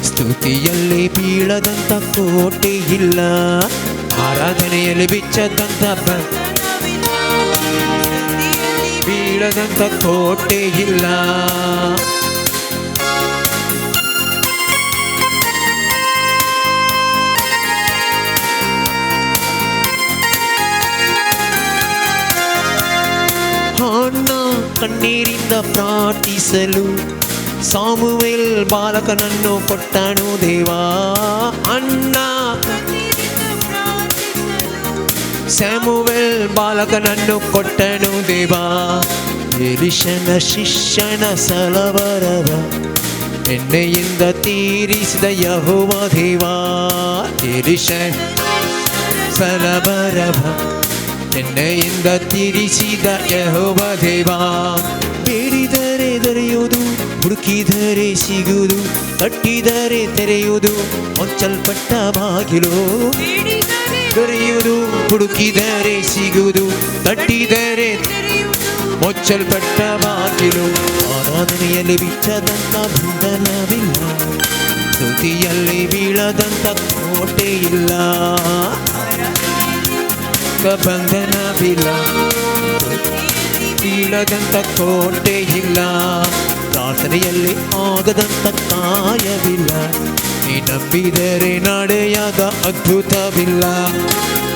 A: ಸ್ತುತಿಯಲ್ಲಿ ಬೀಳದಂತ ಕೋಟೆ ಇಲ್ಲ. ಆರಾಧನೆಯಲ್ಲಿ ಬಿಚ್ಚದಂತ ಬೀಳದಂತ ಕೋಟೆ ಇಲ್ಲ. ಅಣ್ಣ ಕಣ್ಣೀರಿಂದ ಪ್ರಾರ್ಥಿಸಲು ಸಾಮುವೇಲ್ ಬಾಲಕನನ್ನು ಕೊಟ್ಟನು ದೇವಾ. ಅಣ್ಣ ಸ್ಯಾಮುವೇಲ್ ಬಾಲಕನನ್ನು ಕೊಟ್ಟನು ದೇವಾ. ಎಲಿಷನ ಶಿಷ್ಯನ ಸಲವರವ ಎಣ್ಣೆಯಿಂದ ತೀರಿಸಿದ ಯೆಹೋವ ದೇವಾ. ಎಲಿಷನ ಸಲವರವ ಎಣ್ಣೆಯಿಂದ ತೀರಿಸಿದ ಯೆಹೋವ ದೇವಾ. ಬೇಡಿದರೆ ದೊರೆಯುವುದು, ಹುಡುಕಿದರೆ ಸಿಗುವುದು, ತಟ್ಟಿದರೆ ತೆರೆಯುವುದು, ಮುಚ್ಚಲ್ಪಟ್ಟ ಬಾಗಿಲು. ದೊರೆಯುವುದು, ಹುಡುಕಿದರೆ ಸಿಗುವುದು, ತಟ್ಟಿದರೆ ಮುಚ್ಚಲ್ಪಟ್ಟ ಬಾಗಿಲು. ಆರಾಧನೆಯಲ್ಲಿ ಬಿಚ್ಚದಂತ ಬಂಧನವಿಲ್ಲ, ಸ್ತುತಿಯಲ್ಲಿ ಬೀಳದಂತ ಕೋಟೆ ಇಲ್ಲ. ಬಂಧನವಿಲ್ಲ, ಬೀಳದಂತ ಕೋಟೆ ಇಲ್ಲ. ಪ್ರಾರ್ಥನೆಯಲ್ಲಿ ಆಗದಂತ ಕಾರ್ಯವಿಲ್ಲ, ನೀ ನಂಬಿದರೆ ನಡೆಯದ ಅದ್ಭುತವಿಲ್ಲ.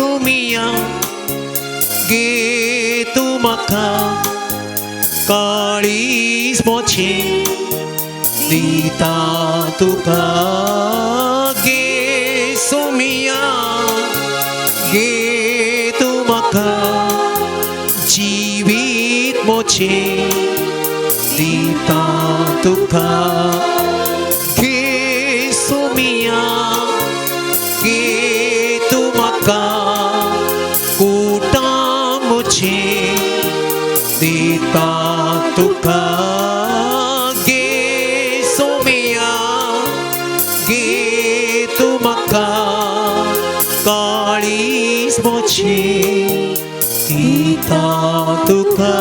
C: सुमिया गे तू म्हाका काळीज मोचे दिता तुका गे सुमिया गे तू म्हाका जिवीत मोचे दिता तुका गे सुमिया गे तू म्हाका कुटां मोचे दिता तुका गे सुमिया गे तू म्हाका काळीज मोचे दिता तुका.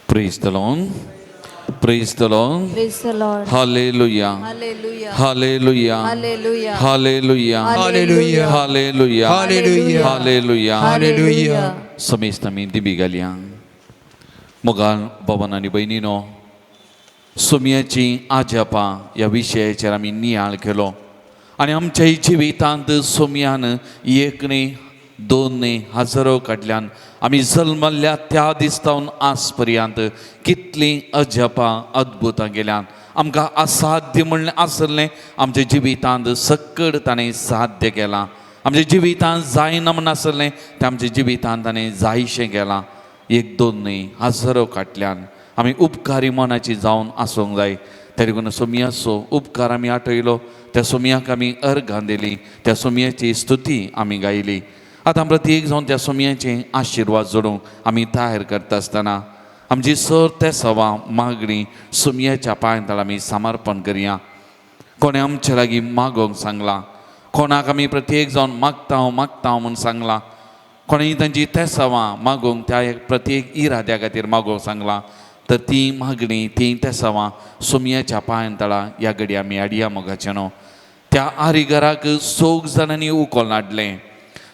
B: Praise the Lord. Praise the Lord.
F: Praise the Lord.
B: Hallelujah.
F: Hallelujah.
B: Hallelujah.
F: Hallelujah.
B: Hallelujah.
A: Hallelujah.
B: Hallelujah.
A: Hallelujah.
B: Hallelujah.
A: Hallelujah.
B: समेस्त आम्ही दिबिगाल्यां मोगाल भवन आणि बहिणीनो सुमयाची आजापा या विशयाचेर आमी नियाळ केलो आनी आमच्या जिवितांत सुमयान एक न्ही दोन न्ही हजारो कडल्यान आमी जल्मल्ल्या त्या दिसावन आज पर्यंत कितलीं अजापां अद्भुतां गेल्यान आमकां असाध्य म्हणलें आसलें आमच्या जिवितांत सक्कड ताणें साध्य केलां. आमच्या जिवितांत जायना म्हण आसलें तें आमच्या जिवितांत ताणें जायशें केलां. एक दोन न्ही हजारो काटल्यान आमी उपकारी मनाची जावन आसूंक जाय. तरी करून सुमयाचो उपकार आमी आठयलो, त्या सुमयाक आमी अर्घां दिली, त्या सुमयाची स्तुती आमी गायली. आतां प्रत्येक जावन त्या सुमयाचें आशिर्वाद जोडूंक आमी तयार करता आसतना आमची सर्त सवा मागणी सुमयाच्या पांयां आमी समर्पण करया. कोणें आमचे लागीं मागोंक सांगलां, कोणाक आमी प्रत्येक जावन मागता म्हूण सांगलां, कोणेंय तांची तेसावां मागोंक त्या प्रत्येक इराद्या खातीर मागोंक सांगलां, तर ती मागणी ती तेसावां सुमयाच्या पांयां ह्या घडी आमी हाडया मोगाचें न्हू. त्या आरिगराक 6 जाणांनी उखोल हाडलें.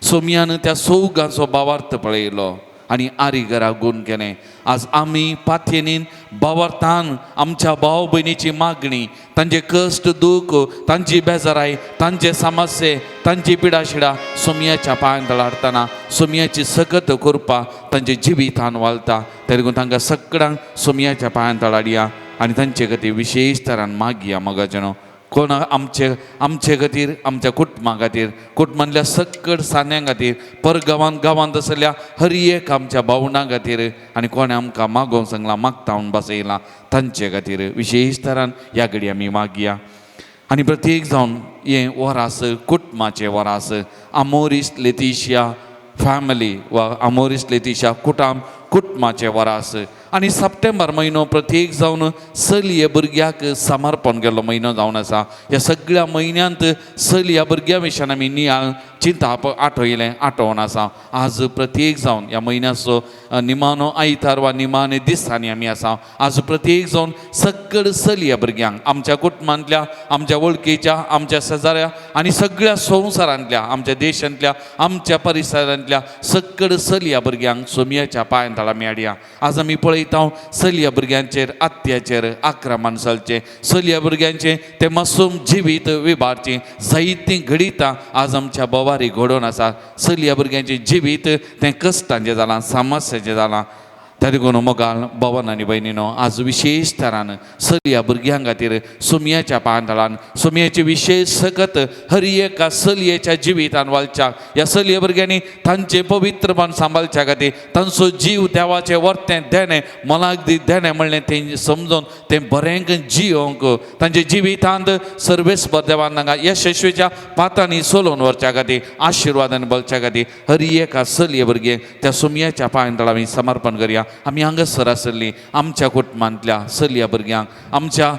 B: सुमयान त्या 6 भावार्थ पळयलो आनी आरिगराक गूण केलें. आज आमी पातयेनीन भावार्थान आमच्या भाव भयणीची मागणी, तांचे कश्ट दूख, तांची बेजाराय, तांचे समस्ये, तांची पिडाशिडा सुमयाच्या पांयां हाडटना सुमयाची सकत कृपा तांचे जिवितान वालता. तरी करून तांकां सगळ्यांक सुमयाच्या पांयां हाडया आनी तांचे खातीर विशेश तरान मागया मोगाचें न्हू. कोण आमचे खातीर, आमच्या कुटुंबा खातीर, कुटुंबांतल्या सकट सान्यां खातीर, गांवांत आसलेल्या हर एक आमच्या भावंडां खातीर आनी कोणें आमकां मागोवंक सांगलां, मागता म्हूण बसयलां तांचे खातीर विशेश तरान ह्या घडी आमी मागया. आनी प्रत्येक जावन हें वरास कुटुंबाचें वरास आमोरीस लेतिशिया फॅमिली वा आमोरीस लेतिशिया कुटुंबाचें वरास. आनी सप्टेंबर म्हयनो प्रत्येक जावन चलये भुरग्याक समर्पण केल्लो म्हयनो जावन आसा. ह्या सगळ्या म्हयन्यांत चलया भुरग्यां विशयान आमी नियाळ चिंता आठोवन आसा. आज प्रत्येक जावन ह्या म्हयन्याचो निमाणो आयतार वा निमाणे दिसांनी आमी आसा. आज प्रत्येक जावन सकल चलया भुरग्यांक आमच्या कुटुंबांतल्या, आमच्या वळखीच्या, आमच्या शेजाऱ्या आनी सगळ्या संवसारांतल्या, आमच्या देशांतल्या, आमच्या परिसरांतल्या सकल चलया भुरग्यांक सुमयाच्या पांयां आमी हाडया. आज आमी पळयता चलया भुरग्यांचेर अत्याचार आक्रमण चलचें, चलया भुरग्यांचें तें मासूम जिवीत विबारचें जायतीं घडितां आज आमच्या बोवारी घडोवन आसा. चलया भुरग्यांचें जिवीत तें कश्टांचें जालां, समस्याचें जालां. तरी करून मोगाल भवन आनी भयणीनो आज विशेश तरान चलया भुरग्यां खातीर सुमयाच्या पांयां सुमयाची विशेष सकत हर एका चलयेच्या जिवितान वालच्या, ह्या चलये भुरग्यांनी तांचें पवित्रपण सांबाळच्या खातीर तांचो जीव देवाचें वर्तें देणें मोलाक देणें म्हणलें तें समजून तें बरेंक जियोंक तांच्या जिवितांत सर्वेस्पर देवान तांकां यशस्वीच्या पातांनी चलोवन व्हरच्या खातीर आशिर्वादान बोलच्या खातीर हर एका चलये भुरगे त्या सुमयाच्या पांयां आमी समर्पण करया. आमी हांगासर आसली आमच्या कुटुंबांतल्या चलया भुरग्यांक, आमच्या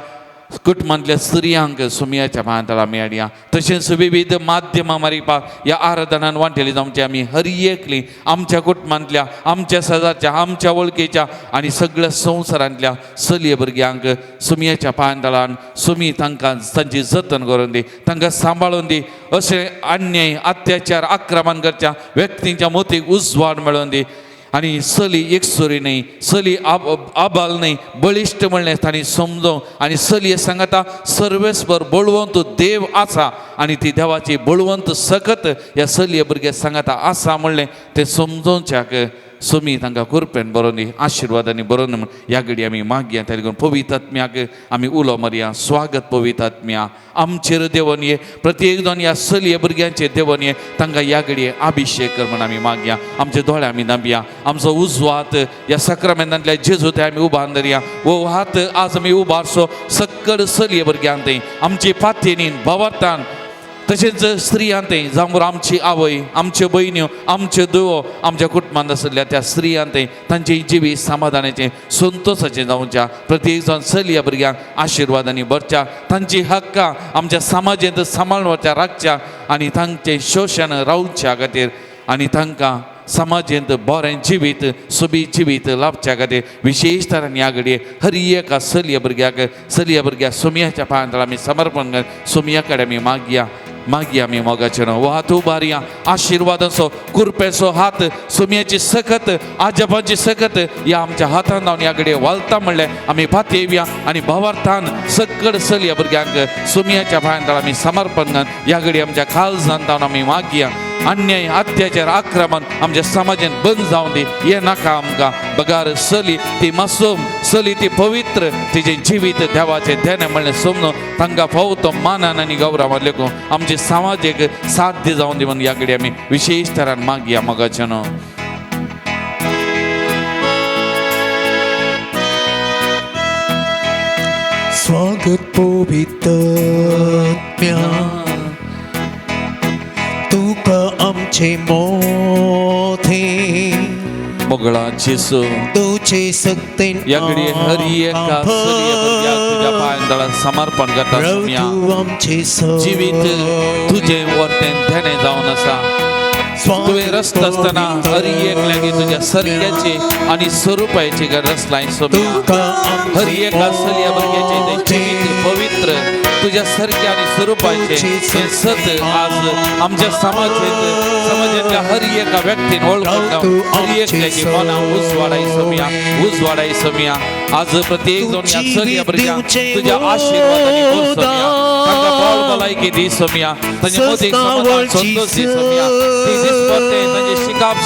B: कुटुंबांतल्या स्त्रियांक सुमयाच्या पांयां आमी हाडया. तशेंच विविध माध्यमां मारिपाक ह्या आराधनान वांटेली जावची आमी हर एकली आमच्या कुटुंबांतल्या, आमच्या शेजारच्या, आमच्या वळखीच्या आनी सगळ्या संवसारांतल्या चलये भुरग्यांक सुमयाच्या पांयां सुमी तांकां तांची जतन करून दी, तांकां सांबाळून दी. अशें अन्याय, अत्याचार, आक्रमण करच्या व्यक्तींच्या मोतीक उजवाड मेळोवन दी आणि सली एकसुरी नाही सली आबाल नाही बळिश्ट म्हणले तांणी समजों आणि सली सांगता सर्वेस्वर बळवंत देव आसा आणि ती देवाची बळवंत सकत ह्या सलये भुरगे सांगता आसा म्हणलें ते समजोवच्याक सोमी तांकां कुरपेन बरोवन दी आशिर्वादांनी बरोवन म्हण ह्या घडी आमी मागया त्या लागून पवित्र आत्म्याक आमी उलो मारया स्वागत पवित्र आत्म्या आमचेर देवन ये प्रत्येक जाण ह्या सलये भुरग्यांचेर देवन ये तांकां ह्या घडये अभिशेक कर म्हण आमी मागया आमचे दोळे आमी दांबया आमचो उजवो हात ह्या सक्रामेंतांतल्या जेजू थंय आमी उबारून धरया वो हात आज आमी उबारसो सक्कड सलये भुरग्यांक थंय आमचे पातेनीन भावार्थान तशेंच स्त्रियांतय जांवर आमची आवय आमच्यो भयण्यो आमच्यो धुवो आमच्या कुटुंबांत आशिल्ल्या त्या स्त्रियांतय तांचे जिवी समाधानाचें संतोशाचें जावच्या प्रत्येक जाण सलया भुरग्यांक आशिर्वादांनी भरच्या तांची हक्कां आमच्या समाजांत सांबाळच्या राखच्या आनी तांचें शोशण रावच्या खातीर आनी तांकां समाजांत बरें जिवीत सुबी जिवीत लाभच्या खातीर विशेश तरान ह्या घडये हर एका सलया भुरग्याक सोमयाच्या पांयां आमी समर्पण कर सोमया कडेन आमी मागया आमी मोगाचें न्हू हात उबारया आशिर्वादाचो कुरपेचो हात सोमयाची सकत आजपाची सकत ह्या आमच्या हातान लावन ह्या घडये वालता म्हणलें आमी भात येवया आनी भावार्थान सक्कड सलया भुरग्यांक सोमयाच्या पांयां आमी समर्पण कर ह्या घडये आमच्या काळजांत लावन आमी मागया अन्याय अत्याचार आक्रमण आमच्या समाजान बंद जावन दी हे नाका आमकां बगार सली ती मासूम सली ती पवित्र तिचें जिवीत देवाचें ध्यान म्हणलें समजून तांकां फावो मानान आनी गौरवान लेखून आमचे समाजीक साध्य जावन दी म्हणून ह्या घडये आमी विशेश तरान मागया मोगाचें न्हू
A: स्वागत पवित्र आत्म्या तुका आमचे मोठे
B: मोगळा जेसू
A: तुझे सक्तीन
B: या घडये हर एका सलये भुरग्याक तुज्या पांयां समर्पण करता सोमया
A: आमचे
B: जिवीत तुझे वर्तेन ध्यान जावन आसा तुवें रस्त आसतना हर एक लागीं तुज्या सर्ग्याची आनी स्वरुपाची गरज लाय सोमया हर एका सलया भुरग्याचें जिवीत पवित्र तुझ्या सर्ग्या आनी स्वरुपाचे हें सत आज आमच्या समाजांतल्या हर एका व्यक्तीन वळखून हर एकल्याची मनां उजवाडाय सोमया आज प्रत्येक जाण ह्या सलया भुरग्यांक तुज्या आशिर्वादांनी भर सोमया तांकां बळ भलायकी दी सोमया तांचे मदीक समाधान संतोष दी सोमया ती दिसपट्टे तांचे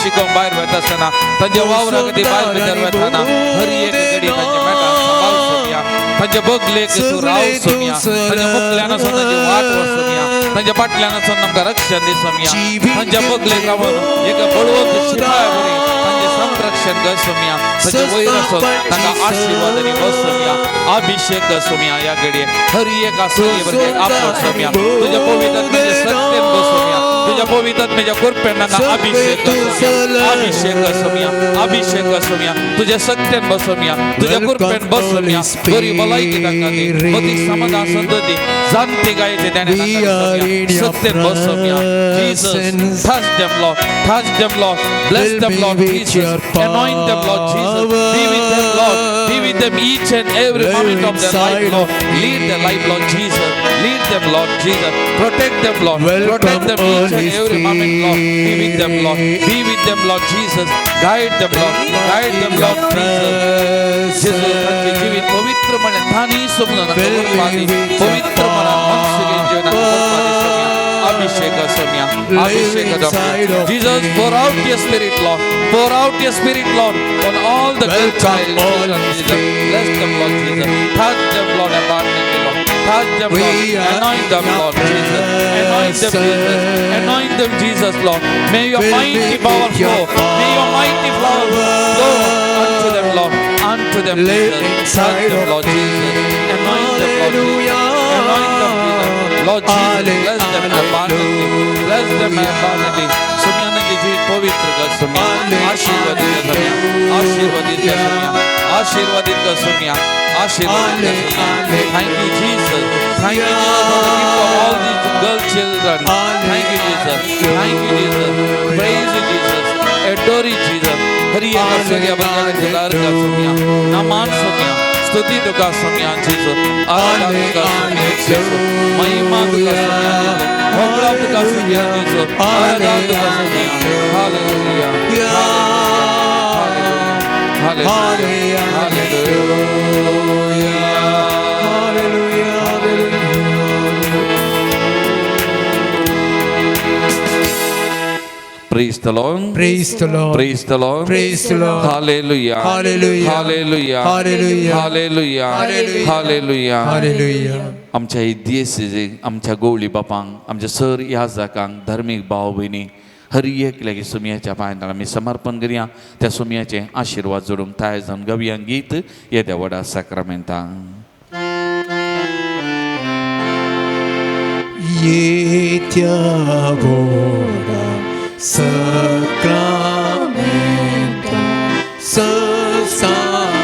B: शिकोवप भायर वता आसतना तांच्या वावरा खातीर भायर भितर वतना हर एक घडी तांचे मेटान सांबाळ सोमया तांचे बगलेक तूं राव सोमया तांच्या मुखल्यान आसून तांची वाट वर सोमया तांच्या फाटल्यान आसून आमकां रक्षण दी सोमया तांच्या बगलेक रावन एका बळवंत शिपाय बरी तांचे संरक्षण कर सोमया तांचे वयर आसून तांकां आशिर्वाद आनी बस सोमया अभिषेक कर सोमया ह्या घडये हर एका सलये भुरग्याक आपलो सोमया तुज्या पवित्र आत्म्याचे सत्तेन बस सोमया तुज्या पवित्र आत्म्याच्या कुरपेन तांकां अभिषेक कर सोमया तुज्या सत्तेन बस सोमया तुज्या कुरपेन बस सोमया बरी भलायकी तांकां दी मदीक समाधान संतती जाणटे गायचे त्याने सत्तेन बस सोमया Jesus touch them Lord bless them Lord Jesus anoint them Lord Jesus be with them Lord be with them each and every moment of their life Lord lead their life Lord Jesus lead them Lord Jesus protect them Lord protect them each and every moment Lord be with them Lord Jesus guide them Lord Jesus तांचे जीवित पवित्र म्हणे तांणी समजून पवित्र मना मनसुगे जीवनात अभिषेक Jesus pour out your spirit Lord on all the good child bless them Lord Jesus touch them Lord abundantly Lord touch them Lord anoint them Lord Jesus anoint them Jesus Lord may your mighty power flow unto them Lord Jesus touch them Lord Jesus anoint them Lord Jesus Lord Jesus bless them abundantly सोमयाने जीवित पवित्र कर सोमया आशीर्वादित कर Somaiya thank you Jesus for the gift of all these girl children thank you Jesus praise you Jesus adore you Jesus Hari एक सलया भुरग्यांक दुलार कर Somaiya Naaman Somaiya स्तुति तुका Somaiya Jesus आराधना तुका Somaiya Jesus महिमा तुका Somaiya Jesus मंगळ तुका Somaiya Jesus Aradhana Tuka Somaiya hallelujah
A: Hallelujah.
B: Praise the Lord.
A: Praise the Lord.
B: Praise the Lord.
A: Praise the Lord.
B: Hallelujah.
A: Hallelujah.
B: Hallelujah.
A: Hallelujah.
B: Hallelujah.
A: Hallelujah.
B: Hallelujah.
A: Hallelujah.
B: आमच्या दियेसीक आमच्या गवळी बापांक आमच्या sir याजकांक धार्मीक भाव भयणी हर एक लागीं सुमयाच्या पांयां आमी समर्पण करया त्या सुमयाचे आशिर्वाद जोडूंक थाय जावन गवया गीत येद्या व्हडा साक्रामेंतांक
A: Yetia voda sacramenta sasanamat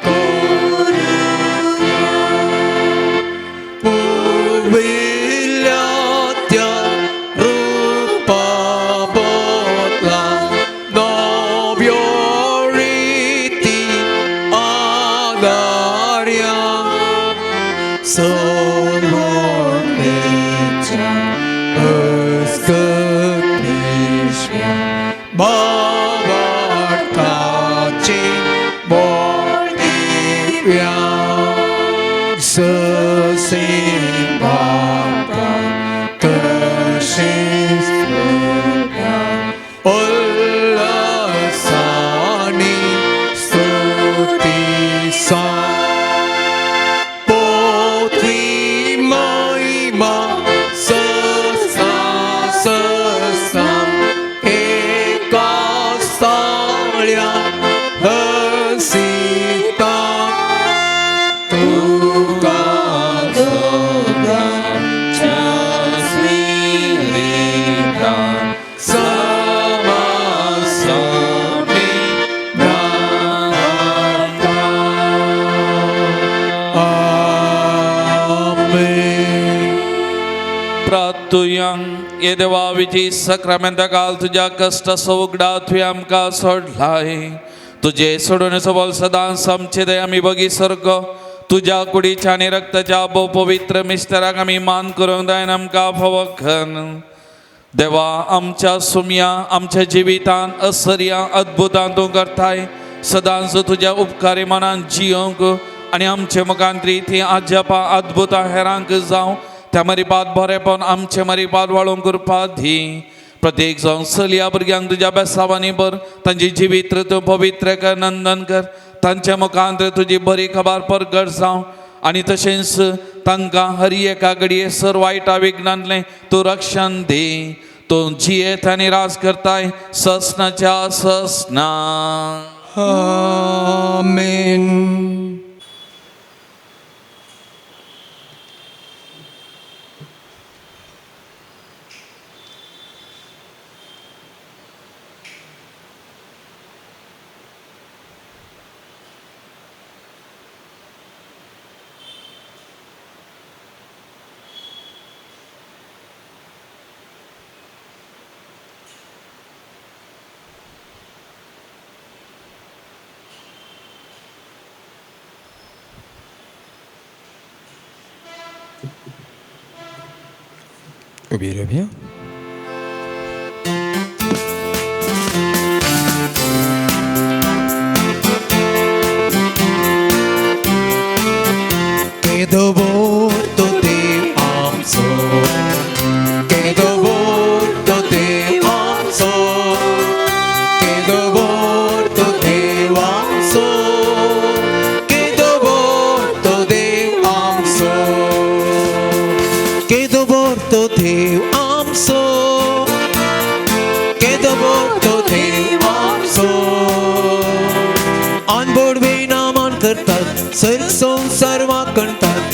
A: koruya purvilyatya rupa botla novioriti adarya Bavartaci Bolivia Sesimbapa Kesisruga Ulasani Stutisa Potri Maima Sesa Sesam Ekastalia Hesita Tuga Tuga Chasvirita Sama Sami Nata Amen.
B: प्रार्थुयांक ये देवाविची सक्रमेंता काल तुझ्या कष्ट सवगडा तुवें आमकां सोडलाय तुझे सोडून सबल सदांच आमचे दय आमी बगी सर्ग तुझ्या कुडीच्या आनी रक्ताच्या भोव पवित्र मिस्टराक आमी मान करूंक जायन आमकां फवखन देवा आमच्या सुमया आमच्या जिवितांत असर्या अद्भुतां तूं करताय सदांच तुझ्या उपकारी मनान जियोंक आनी आमचे मुखांतरी ती आजपा अद्भुतां हेरांक जावं त्या मरीपात बरेपण आमचे मरीपात वाळोवंक करपाक दी प्रत्येक जावन चलया भुरग्यांक तुज्या बेसावांनी बर तांची जिवीत तूं पवित्र कर नंदन कर तांच्या मुखांत तुजी बरी खबर परगट जावं आनी तशेंच तांकां हर एका घडये सर वायटा विघ्नांतलें तूं रक्षण दी तूं जियेत आनी राज करताय ससनाच्या ससना
A: Amen. उभी रह भैया Que devoto te amso Que devoto te amso Que devoto te amso Que devoto te amso Que devoto te amso Que devoto te amso अनबोड विनामान करतात सर्व संसार वाकणतात